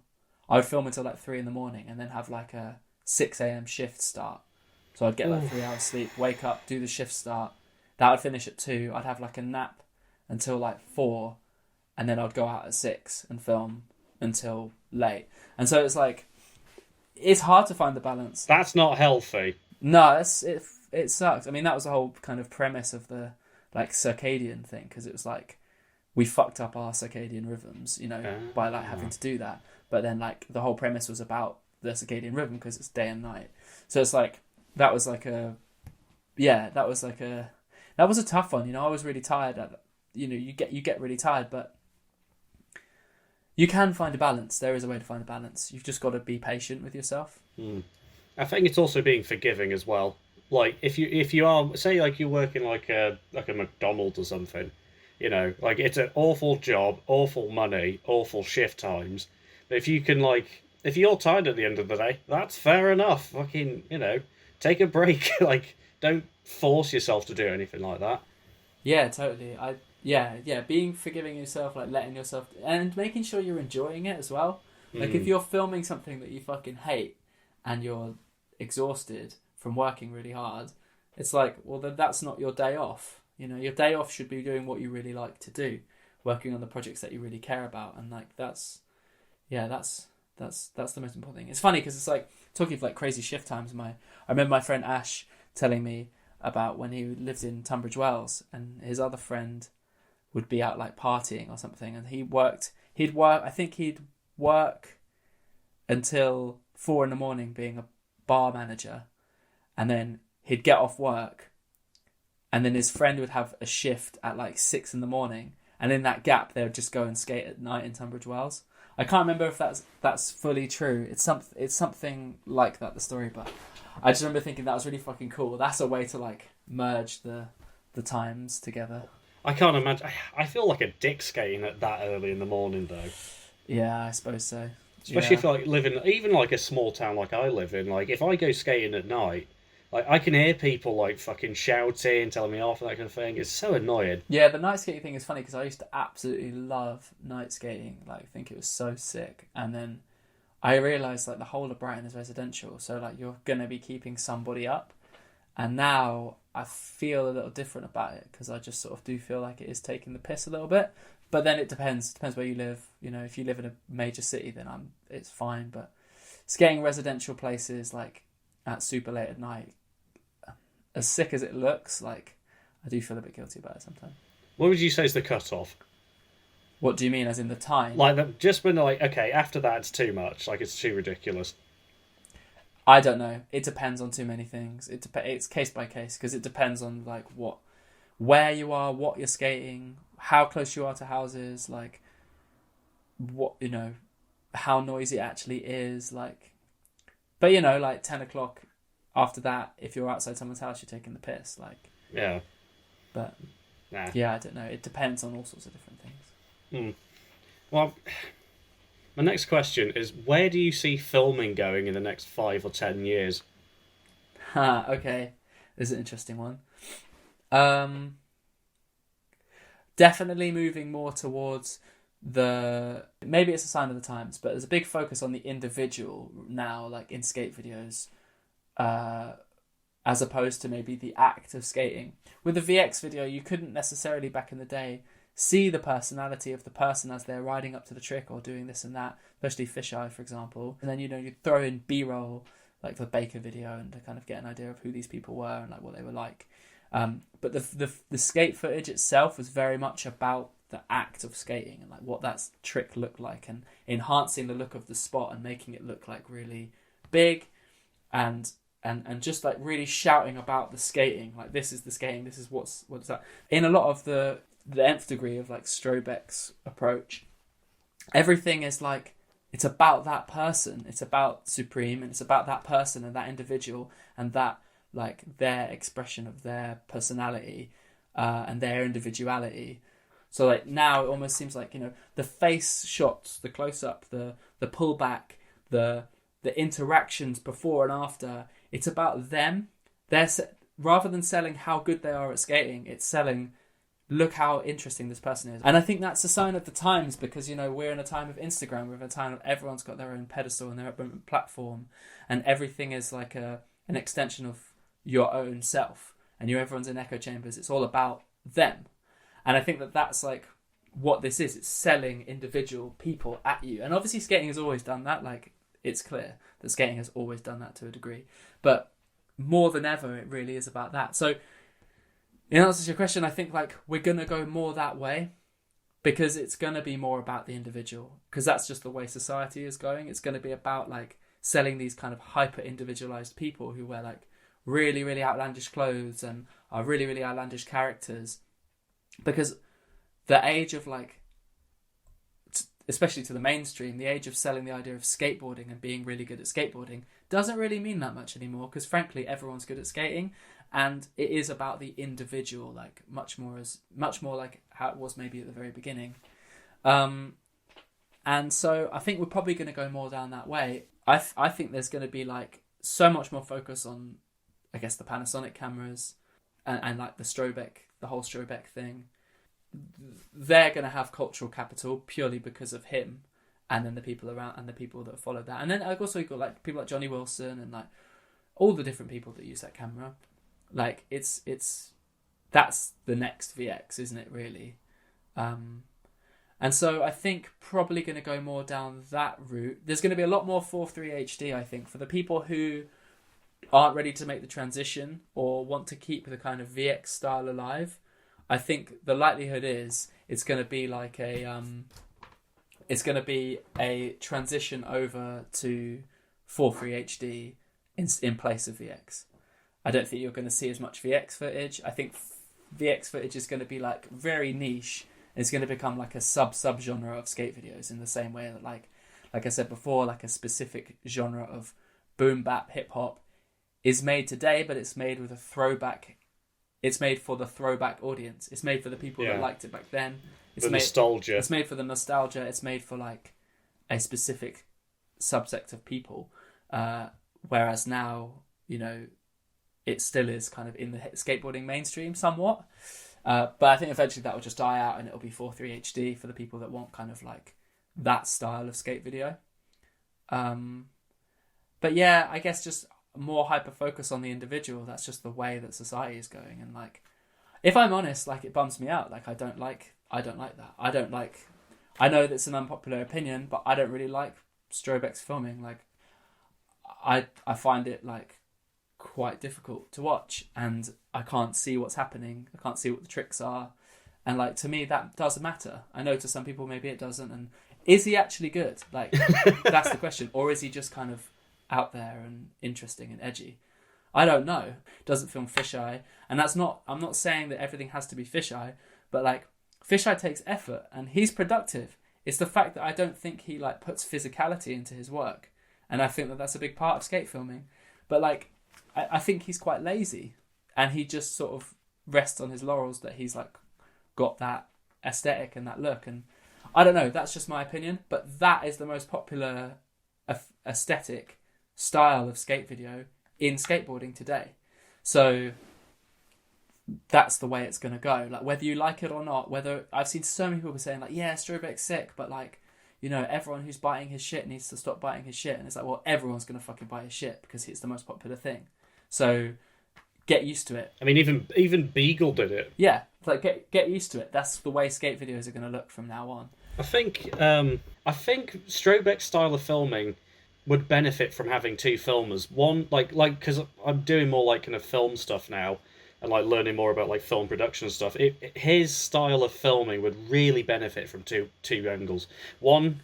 [SPEAKER 2] I would film until like 3 a.m. and then have like a 6 a.m. shift start. So I'd get like 3 hours sleep, wake up, do the shift start. That would finish at 2. I'd have like a nap until like 4, and then I'd go out at 6 and film until late. And so it's like, it's hard to find the balance.
[SPEAKER 3] That's not healthy.
[SPEAKER 2] No, it sucks. I mean, that was the whole kind of premise of the like circadian thing, because it was like we fucked up our circadian rhythms, you know, by like having to do that. But then like the whole premise was about the circadian rhythm because it's day and night. So it's like that was a tough one. You know, I was really tired. You know, you get really tired, but you can find a balance. There is a way to find a balance. You've just got to be patient with yourself.
[SPEAKER 3] I think it's also being forgiving as well. Like if you are, say, like you're working like a McDonald's or something, you know, like it's an awful job, awful money, awful shift times. But if you can, like, if you're tired at the end of the day, that's fair enough. Fucking, you know, take a break. Like, don't force yourself to do anything like that.
[SPEAKER 2] Yeah, totally. Being forgiving yourself, like letting yourself, and making sure you're enjoying it as well. Like if you're filming something that you fucking hate and you're exhausted from working really hard, it's like, well, then that's not your day off. You know, your day off should be doing what you really like to do, working on the projects that you really care about, and like that's the most important thing. It's funny because it's like talking of like crazy shift times. I remember my friend Ash telling me about when he lived in Tunbridge Wells, and his other friend would be out like partying or something, and he'd work until 4 a.m. being a bar manager, and then he'd get off work, and then his friend would have a shift at like 6 a.m, and in that gap they would just go and skate at night in Tunbridge Wells. I can't remember if that's fully true. It's something like that, the story, but I just remember thinking that was really fucking cool. That's a way to like merge the times together.
[SPEAKER 3] I can't imagine. I feel like a dick skating at that early in the morning, though.
[SPEAKER 2] Yeah, I suppose so.
[SPEAKER 3] Especially if like living, even like a small town like I live in. Like if I go skating at night, like I can hear people like fucking shouting, telling me off and that kind of thing. It's so annoying.
[SPEAKER 2] Yeah, the night skating thing is funny because I used to absolutely love night skating. Like I think it was so sick, and then I realised like the whole of Brighton is residential, so like you're gonna be keeping somebody up. And now I feel a little different about it because I just sort of do feel like it is taking the piss a little bit. But then it depends where you live. You know, if you live in a major city, then it's fine. But skating residential places like at super late at night, as sick as it looks, like I do feel a bit guilty about it sometimes.
[SPEAKER 3] What would you say is the cut-off?
[SPEAKER 2] What do you mean, as in the time?
[SPEAKER 3] Like just when like, okay, after that it's too much. Like it's too ridiculous.
[SPEAKER 2] I don't know. It depends on too many things. It's case by case because it depends on like where you are, what you're skating, how close you are to houses, like what, you know, how noisy it actually is, like. But you know, like 10 o'clock after that, if you're outside someone's house, you're taking the piss, like.
[SPEAKER 3] Yeah.
[SPEAKER 2] But
[SPEAKER 3] nah.
[SPEAKER 2] Yeah, I don't know. It depends on all sorts of different things.
[SPEAKER 3] Well, my next question is, where do you see filming going in the next 5 or 10 years?
[SPEAKER 2] Okay. This is an interesting one. Definitely moving more towards maybe it's a sign of the times, but there's a big focus on the individual now, like in skate videos, as opposed to maybe the act of skating. With a VX video, you couldn't necessarily back in the day see the personality of the person as they're riding up to the trick or doing this and that, especially fisheye, for example. And then, you know, you'd throw in B-roll, like the Baker video, and to kind of get an idea of who these people were and like what they were like. But the skate footage itself was very much about the act of skating and like what that trick looked like, and enhancing the look of the spot and making it look like really big, and just like really shouting about the skating, like this is the skating, this is what's that. In a lot of the nth degree of like Strobeck's approach, everything is like, it's about that person, it's about Supreme, and it's about that person and that individual and that like their expression of their personality and their individuality. So like now it almost seems like, you know, the face shots, the close up, the pullback, the interactions before and after, it's about them. Rather than selling how good they are at skating, it's selling, look how interesting this person is. And I think that's a sign of the times, because, you know, we're in a time of Instagram, we're in a time of everyone's got their own pedestal and their own platform, and everything is like an extension of your own self, and everyone's in echo chambers. It's all about them. And I think that's like what this is. It's selling individual people at you. And obviously skating has always done that. Like, it's clear that skating has always done that to a degree. But more than ever, it really is about that. So in answer to your question, I think like we're going to go more that way, because it's going to be more about the individual, because that's just the way society is going. It's going to be about like selling these kind of hyper individualized people who wear like really, really outlandish clothes and are really, really outlandish characters. Because the age of like, especially to the mainstream, the age of selling the idea of skateboarding and being really good at skateboarding doesn't really mean that much anymore, because frankly everyone's good at skating, and it is about the individual, like much more like how it was maybe at the very beginning. And so I think we're probably going to go more down that way. I think there's going to be like so much more focus on, I guess, the Panasonic cameras and like the Strobeck, the whole Strobeck thing. They're going to have cultural capital purely because of him, and then the people around and the people that follow that. And then I've also got like people like Johnny Wilson and like all the different people that use that camera. Like it's that's the next VX, isn't it, really? And so I think probably going to go more down that route. There's going to be a lot more 4.3 HD, I think, for the people who aren't ready to make the transition or want to keep the kind of VX style alive. I think the likelihood is it's going to be like a transition over to 4.3 HD in place of VX. I don't think you're going to see as much VX footage. I think VX footage is going to be like very niche. It's going to become like a sub-genre of skate videos, in the same way that like I said before, like a specific genre of boom bap hip hop is made today, but it's made with a throwback. It's made for the throwback audience. It's made for the people that liked it back then. It's
[SPEAKER 3] nostalgia.
[SPEAKER 2] It's made for the nostalgia. It's made for like a specific subsect of people. Whereas now, you know, it still is kind of in the skateboarding mainstream somewhat. But I think eventually that will just die out, and it'll be 4.3 HD for the people that want kind of like that style of skate video. But yeah, I guess just more hyper focus on the individual. That's just the way that society is going. And like, if I'm honest, like it bums me out. Like I don't like that. I know that's an unpopular opinion, but I don't really like Strobeck's filming. Like I find it like quite difficult to watch, and I can't see what's happening. I can't see what the tricks are. And like, to me, that doesn't matter. I know to some people maybe it doesn't. And is he actually good? Like, that's the question. Or is he just kind of out there and interesting and edgy? I don't know. Doesn't film fisheye. And I'm not saying that everything has to be fisheye, but like, fisheye takes effort and he's productive. It's the fact that I don't think he like puts physicality into his work. And I think that that's a big part of skate filming. But like, I think he's quite lazy, and he just sort of rests on his laurels that he's like got that aesthetic and that look. And I don't know, that's just my opinion, but that is the most popular aesthetic style of skate video in skateboarding today. So that's the way it's going to go. Like, whether you like it or not, whether I've seen so many people saying like, yeah, Strobeck's sick, but like, you know, everyone who's biting his shit needs to stop biting his shit. And it's like, well, everyone's going to fucking bite his shit because it's the most popular thing. So get used to it.
[SPEAKER 3] I mean, even Beagle did it.
[SPEAKER 2] Yeah, like get used to it. That's the way skate videos are going to look from now on.
[SPEAKER 3] I think Strobeck's style of filming would benefit from having two filmers. One, like because I'm doing more like kind of film stuff now. and like learning more about like film production and stuff, his style of filming would really benefit from two angles.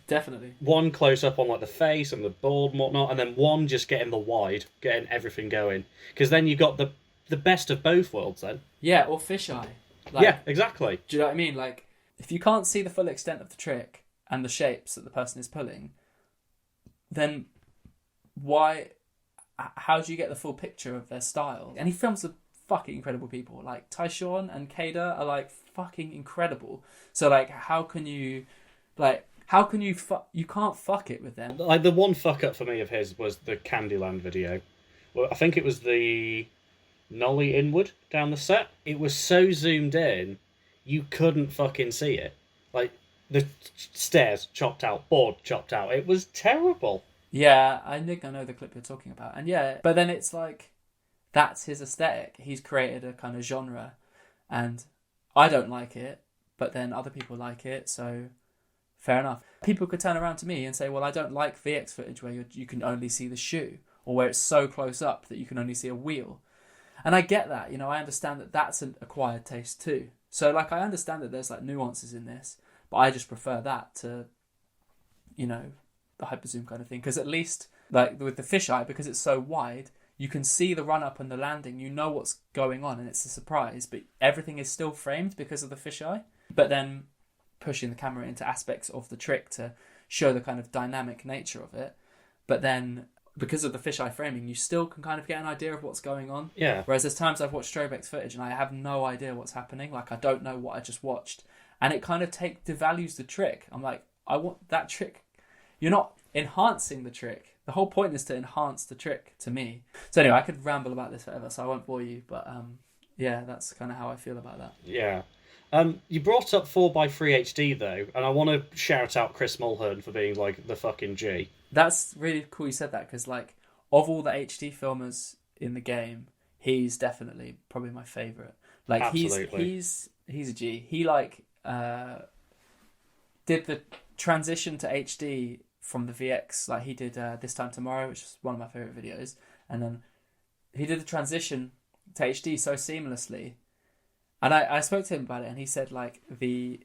[SPEAKER 2] Definitely.
[SPEAKER 3] One close up on like the face and the board and whatnot, and then one just getting the wide, getting everything going. Because then you got the best of both worlds then.
[SPEAKER 2] Yeah, or fisheye. Like,
[SPEAKER 3] yeah, exactly.
[SPEAKER 2] Do you know what I mean? Like, if you can't see the full extent of the trick and the shapes that the person is pulling, then how do you get the full picture of their style? And he films with fucking incredible people. Like, Tyshawn and Kada are, like, fucking incredible. So, like, how can you you can't fuck it with them.
[SPEAKER 3] Like, the one fuck up for me of his was the Candyland video. Well, I think it was the nollie inward down the set. It was so zoomed in, you couldn't fucking see it. Like, the stairs chopped out, board chopped out. It was terrible.
[SPEAKER 2] Yeah, I think I know the clip you're talking about. And yeah, but then it's like, that's his aesthetic. He's created a kind of genre, and I don't like it, but then other people like it, so fair enough. People could turn around to me and say, well, I don't like VX footage where you can only see the shoe, or where it's so close up that you can only see a wheel. And I get that, I understand that that's an acquired taste too. So, like, I understand that there's, like, nuances in this, but I just prefer that to, the hyperzoom kind of thing. Because at least, like, with the fisheye, because it's so wide, you can see the run-up and the landing. You know what's going on, and it's a surprise, but everything is still framed because of the fisheye. But then pushing the camera into aspects of the trick to show the kind of dynamic nature of it. But then, because of the fisheye framing, you still can kind of get an idea of what's going on.
[SPEAKER 3] Yeah.
[SPEAKER 2] Whereas there's times I've watched Strobeck's footage and I have no idea what's happening. Like, I don't know what I just watched. And it kind of devalues the trick. I'm like, I want that trick. You're not enhancing the trick. The whole point is to enhance the trick, to me. So anyway, I could ramble about this forever, so I won't bore you. But yeah, that's kind of how I feel about that.
[SPEAKER 3] Yeah. You brought up 4x3 HD, though, and I want to shout out Chris Mulhern for being, like, the fucking G.
[SPEAKER 2] That's really cool you said that, because, like, of all the HD filmers in the game, he's definitely probably my favourite. Like,
[SPEAKER 3] absolutely.
[SPEAKER 2] he's a G. He, like, did the transition to HD from the VX. Like, he did This Time Tomorrow, which is one of my favourite videos. And then he did the transition to HD so seamlessly. And I spoke to him about it, and he said, like, he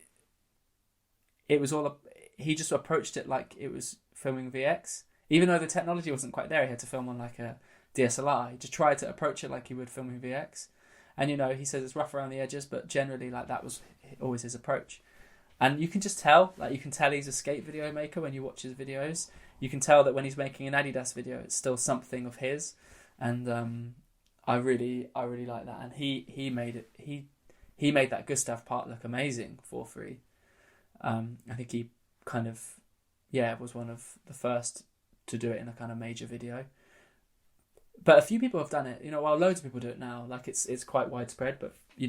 [SPEAKER 2] just approached it like it was filming VX. Even though the technology wasn't quite there, he had to film on, like, a DSLR. He just tried to approach it like he would filming VX. And, he says it's rough around the edges, but generally, like, that was always his approach. And you can just tell, like, you can tell he's a skate video maker when you watch his videos. You can tell that when he's making an Adidas video, it's still something of his. And I really like that. And he made it. He made that Gustav part look amazing for free. I think he kind of, was one of the first to do it in a kind of major video. But a few people have done it, while loads of people do it now. Like, it's quite widespread, but, he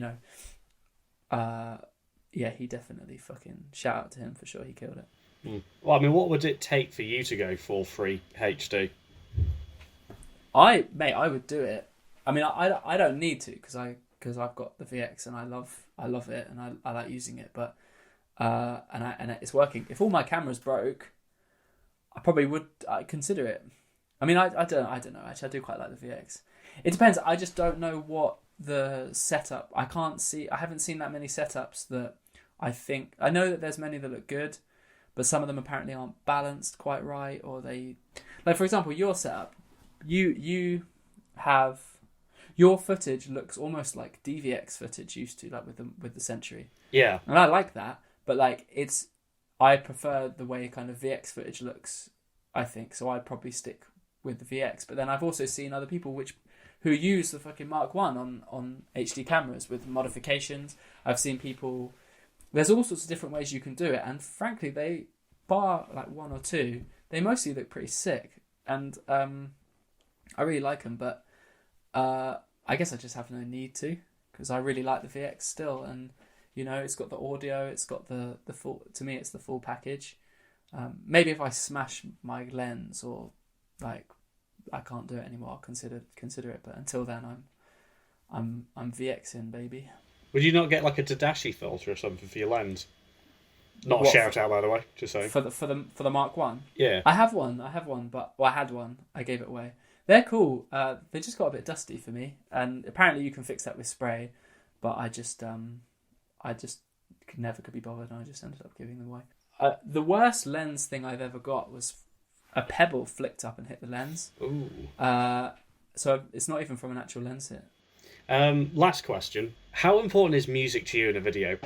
[SPEAKER 2] definitely fucking, shout out to him for sure, he killed it.
[SPEAKER 3] Well, I mean, what would it take for you to go full free HD?
[SPEAKER 2] I would do it. I mean, I don't need to, because I've got the VX and I love it and I like using it, but and it's working. If all my cameras broke, I probably would consider it. I mean, I don't know. Actually, I do quite like the VX. It depends. I just don't know what the setup. I haven't seen that many setups that I know that there's many that look good, but some of them apparently aren't balanced quite right, or they, like, for example, your setup. You have. Your footage looks almost like DVX footage used to, like with the Century.
[SPEAKER 3] Yeah.
[SPEAKER 2] And I like that, but, like, I prefer the way kind of VX footage looks, I think, so I'd probably stick with the VX. But then I've also seen other people who use the fucking Mark 1 on HD cameras with modifications. I've seen people, there's all sorts of different ways you can do it, and frankly, they, bar like one or two, they mostly look pretty sick, and I really like them, but I guess I just have no need to, because I really like the VX still, and it's got the audio, it's got the full, to me it's the full package. Maybe if I smash my lens, or, like, I can't do it anymore, I'll consider it, but until then I'm VXing, baby.
[SPEAKER 3] Would you not get, like, a Tadashi filter or something for your lens? Not a shout out, by the way, just saying.
[SPEAKER 2] For the Mark 1?
[SPEAKER 3] Yeah.
[SPEAKER 2] I have one, but I had one, I gave it away. They're cool. They just got a bit dusty for me, and apparently you can fix that with spray, but I just never could be bothered, and I just ended up giving them away. The worst lens thing I've ever got was a pebble flicked up and hit the lens.
[SPEAKER 3] Ooh.
[SPEAKER 2] So it's not even from an actual lens hit.
[SPEAKER 3] Last question. How important is music to you in a video?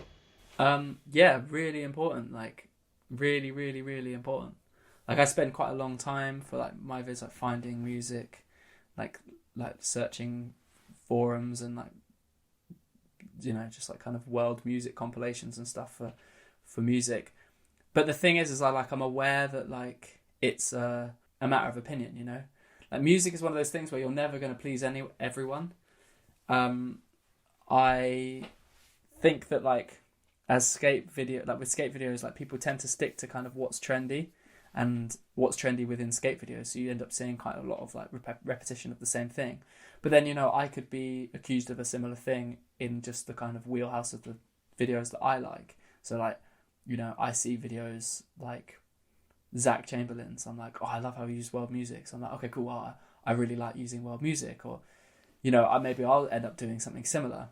[SPEAKER 2] Yeah, really important. Like, really, really, really important. Like, I spend quite a long time for like my vids, like finding music, like searching forums and like, you know, just like kind of world music compilations and stuff for music. But the thing is I'm aware that like it's a matter of opinion, you know. Like, music is one of those things where you're never going to please everyone. I think that like with skate videos, like people tend to stick to kind of what's trendy and what's trendy within skate videos. So you end up seeing quite a lot of like repetition of the same thing. But then, you know, I could be accused of a similar thing in just the kind of wheelhouse of the videos that I like. So like, you know, I see videos like Zach Chamberlain's. I'm like, oh, I love how he used world music. So I'm like, okay, cool. Well, I really like using world music. Or, you know, maybe I'll end up doing something similar.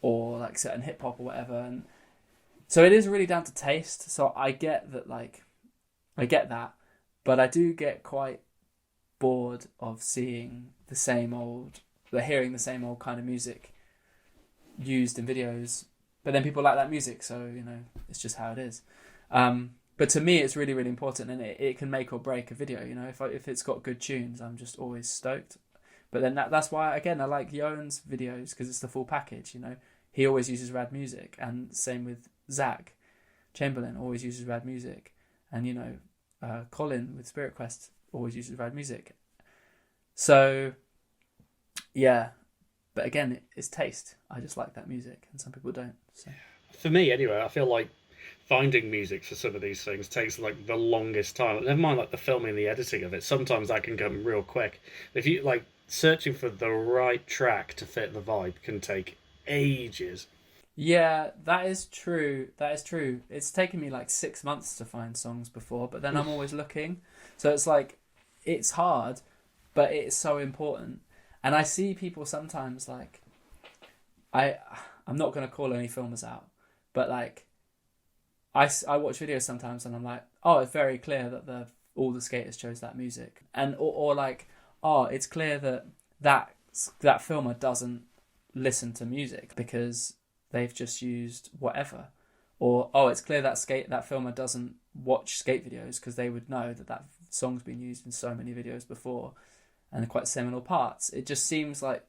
[SPEAKER 2] Or like certain hip hop or whatever. And so it is really down to taste. So I get that, but I do get quite bored of seeing hearing the same old kind of music used in videos. But then people like that music, so, you know, it's just how it is. But to me, it's really, really important, and it can make or break a video. You know, if it's got good tunes, I'm just always stoked. But then that's why, again, I like Yoan's videos, because it's the full package. You know, he always uses rad music, and same with Zach Chamberlain always uses rad music, and you know, Colin with Spirit Quest always uses rad music. So, yeah. But again, it's taste. I just like that music, and some people don't. So.
[SPEAKER 3] For me, anyway, I feel like finding music for some of these things takes like the longest time. Never mind like the filming and the editing of it. Sometimes that can come real quick. If you like searching for the right track to fit the vibe can take ages.
[SPEAKER 2] Yeah, that is true. That is true. It's taken me like 6 months to find songs before, but then I'm always looking. So it's like, it's hard, but it's so important. And I see people sometimes like, I'm not going to call any filmers out, but like, I watch videos sometimes and I'm like, oh, it's very clear that all the skaters chose that music. And or like, oh, it's clear that filmer doesn't listen to music because they've just used whatever. Or, oh, it's clear that filmer doesn't watch skate videos because they would know that song's been used in so many videos before and quite seminal parts. It just seems like,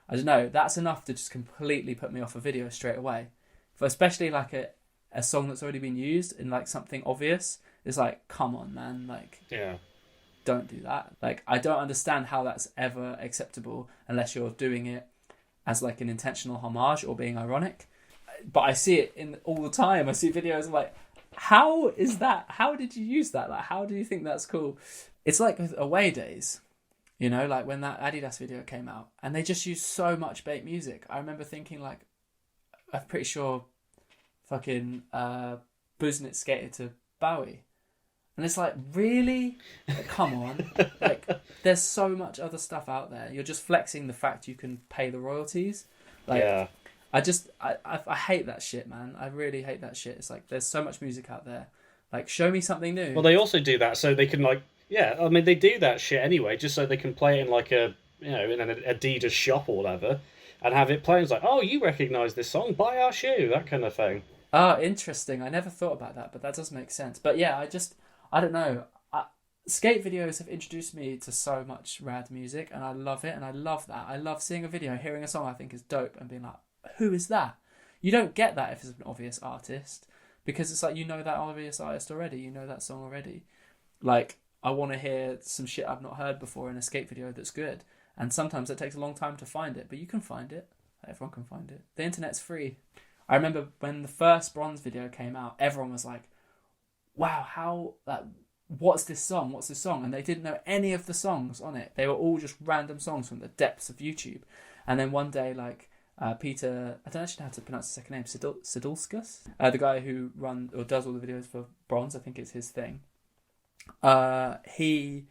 [SPEAKER 2] I don't know, that's enough to just completely put me off a video straight away. For especially like a song that's already been used in like something obvious, it's like, come on, man, like,
[SPEAKER 3] yeah,
[SPEAKER 2] don't do that. Like, I don't understand how that's ever acceptable unless you're doing it as like an intentional homage or being ironic. But I see it all the time. I see videos and like, how is that? How did you use that? Like, how do you think that's cool? It's like with Away Days, you know, like when that Adidas video came out and they just used so much bait music. I remember thinking like, I'm pretty sure fucking Buznit skated to Bowie. And it's like, really? Like, come on. Like, there's so much other stuff out there. You're just flexing the fact you can pay the royalties. Like, yeah. I hate that shit, man. I really hate that shit. It's like, there's so much music out there. Like, show me something new.
[SPEAKER 3] Well, they also do that so they can, like, yeah, I mean, they do that shit anyway, just so they can play it in, like, in an Adidas shop or whatever, and have it playing. It's like, oh, you recognise this song? Buy our shoe, that kind of thing.
[SPEAKER 2] Oh, interesting. I never thought about that, but that does make sense. But yeah, I don't know. Skate videos have introduced me to so much rad music, and I love it, and I love that. I love seeing a video, hearing a song I think is dope, and being like, who is that? You don't get that if it's an obvious artist, because it's like, you know that obvious artist already, you know that song already. Like, I want to hear some shit I've not heard before in a skate video that's good, and sometimes it takes a long time to find it, but you can find it. Everyone can find it. The internet's free. I remember when the first Bronze video came out, everyone was like, wow, what's this song? What's this song? And they didn't know any of the songs on it. They were all just random songs from the depths of YouTube. And then one day, like, Peter, I don't actually know how to pronounce his second name, Sidulskas, the guy who does all the videos for Bronze, I think it's his thing. He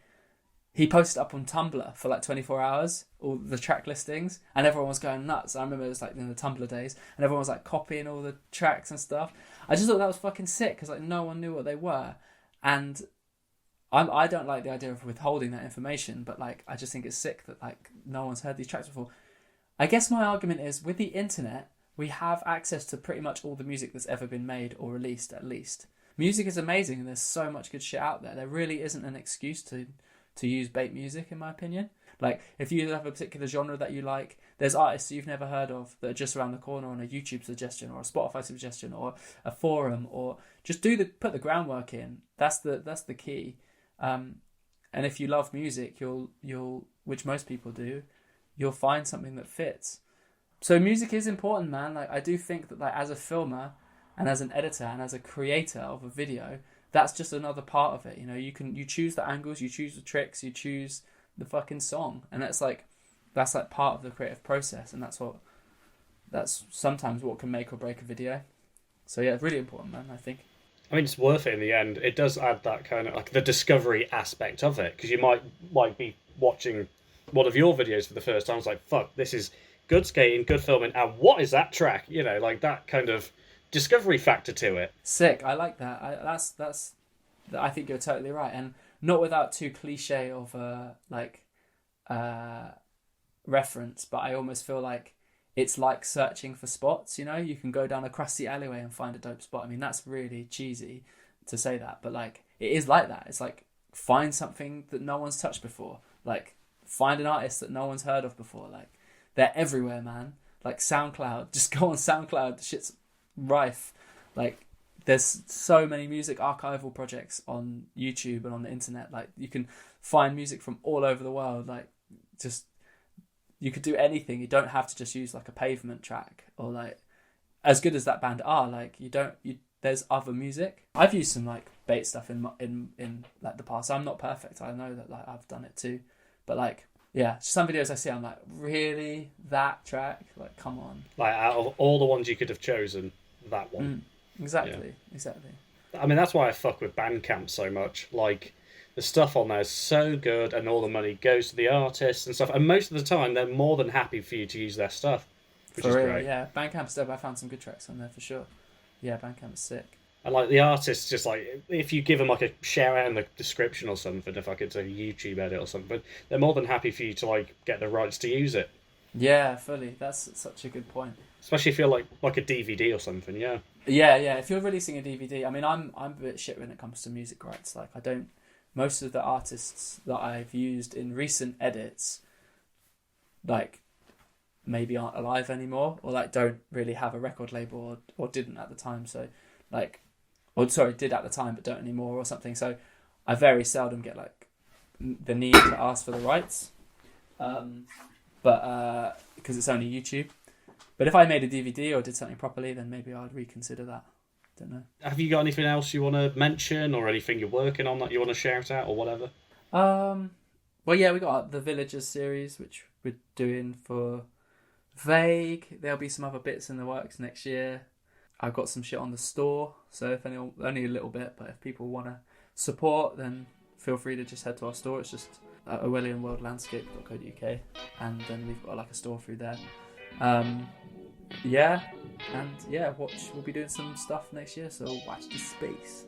[SPEAKER 2] he posted up on Tumblr for like 24 hours, all the track listings, and everyone was going nuts. I remember it was like in the Tumblr days, and everyone was like copying all the tracks and stuff. I just thought that was fucking sick, because like no one knew what they were. And I don't like the idea of withholding that information, but like I just think it's sick that like no one's heard these tracks before. I guess my argument is, with the internet, we have access to pretty much all the music that's ever been made or released, at least. Music is amazing, and there's so much good shit out there. There really isn't an excuse to use bait music, in my opinion. Like, if you have a particular genre that you like, there's artists you've never heard of that are just around the corner on a YouTube suggestion or a Spotify suggestion or a forum, or just put the groundwork in. That's the key. And if you love music, you'll which most people do, you'll find something that fits. So music is important, man. Like, I do think that, like, as a filmer and as an editor and as a creator of a video, that's just another part of it. You know, you choose the angles, you choose the tricks, you choose the fucking song, and that's like part of the creative process, and that's sometimes what can make or break a video. So yeah, it's really important, man, I think.
[SPEAKER 3] I mean, it's worth it in the end. It does add that kind of like the discovery aspect of it, because you might be watching one of your videos for the first time. It's like, fuck, this is good skating, good filming, and what is that track? You know, like that kind of discovery factor to it.
[SPEAKER 2] Sick. I like that. I think you're totally right, and not without too cliche of reference, but I almost feel like it's like searching for spots. You know, you can go down a crusty alleyway and find a dope spot. I mean, that's really cheesy to say that, but like it is like that. It's like, find something that no one's touched before. Like, find an artist that no one's heard of before. Like, they're everywhere, man. Like SoundCloud, just go on SoundCloud. The shit's rife. Like, there's so many music archival projects on YouTube and on the internet. Like, you can find music from all over the world. Like, just, you could do anything. You don't have to just use like a Pavement track, or like, as good as that band are, like, there's other music. I've used some like bait stuff in like the past. I'm not perfect. I know that like I've done it too, but like, yeah, some videos I see, I'm like, really, that track? Like, come on.
[SPEAKER 3] Like, out of all the ones you could have chosen, that one.
[SPEAKER 2] Exactly.
[SPEAKER 3] I mean, that's why I fuck with Bandcamp so much. Like, the stuff on there is so good, and all the money goes to the artists and stuff. And most of the time, they're more than happy for you to use their stuff, which is great.
[SPEAKER 2] Yeah. Bandcamp's dope. I found some good tracks on there for sure. Yeah, Bandcamp is sick.
[SPEAKER 3] And like the artists, just like, if you give them like a shout out in the description or something, if like it's a YouTube edit or something, they're more than happy for you to like get the rights to use it.
[SPEAKER 2] Yeah, fully. That's such a good point.
[SPEAKER 3] Especially if you're like a DVD or something, yeah.
[SPEAKER 2] Yeah. If you're releasing a DVD, I mean, I'm a bit shit when it comes to music rights. Like, most of the artists that I've used in recent edits, like, maybe aren't alive anymore, or like don't really have a record label, or didn't at the time. So, like, did at the time but don't anymore, or something. So I very seldom get like the need to ask for the rights, but because it's only YouTube. But if I made a DVD or did something properly, then maybe I'd reconsider that. Don't know.
[SPEAKER 3] Have you got anything else you want to mention, or anything you're working on that you want to shout out, or whatever?
[SPEAKER 2] Well, yeah, we got the Villagers series, which we're doing for Vague. There'll be some other bits in the works next year. I've got some shit on the store, so if anyone, only a little bit, but if people want to support, then feel free to just head to our store. It's just Orwellian World Landscape.co.uk, and then we've got like a store through there. We'll be doing some stuff next year, so watch this space.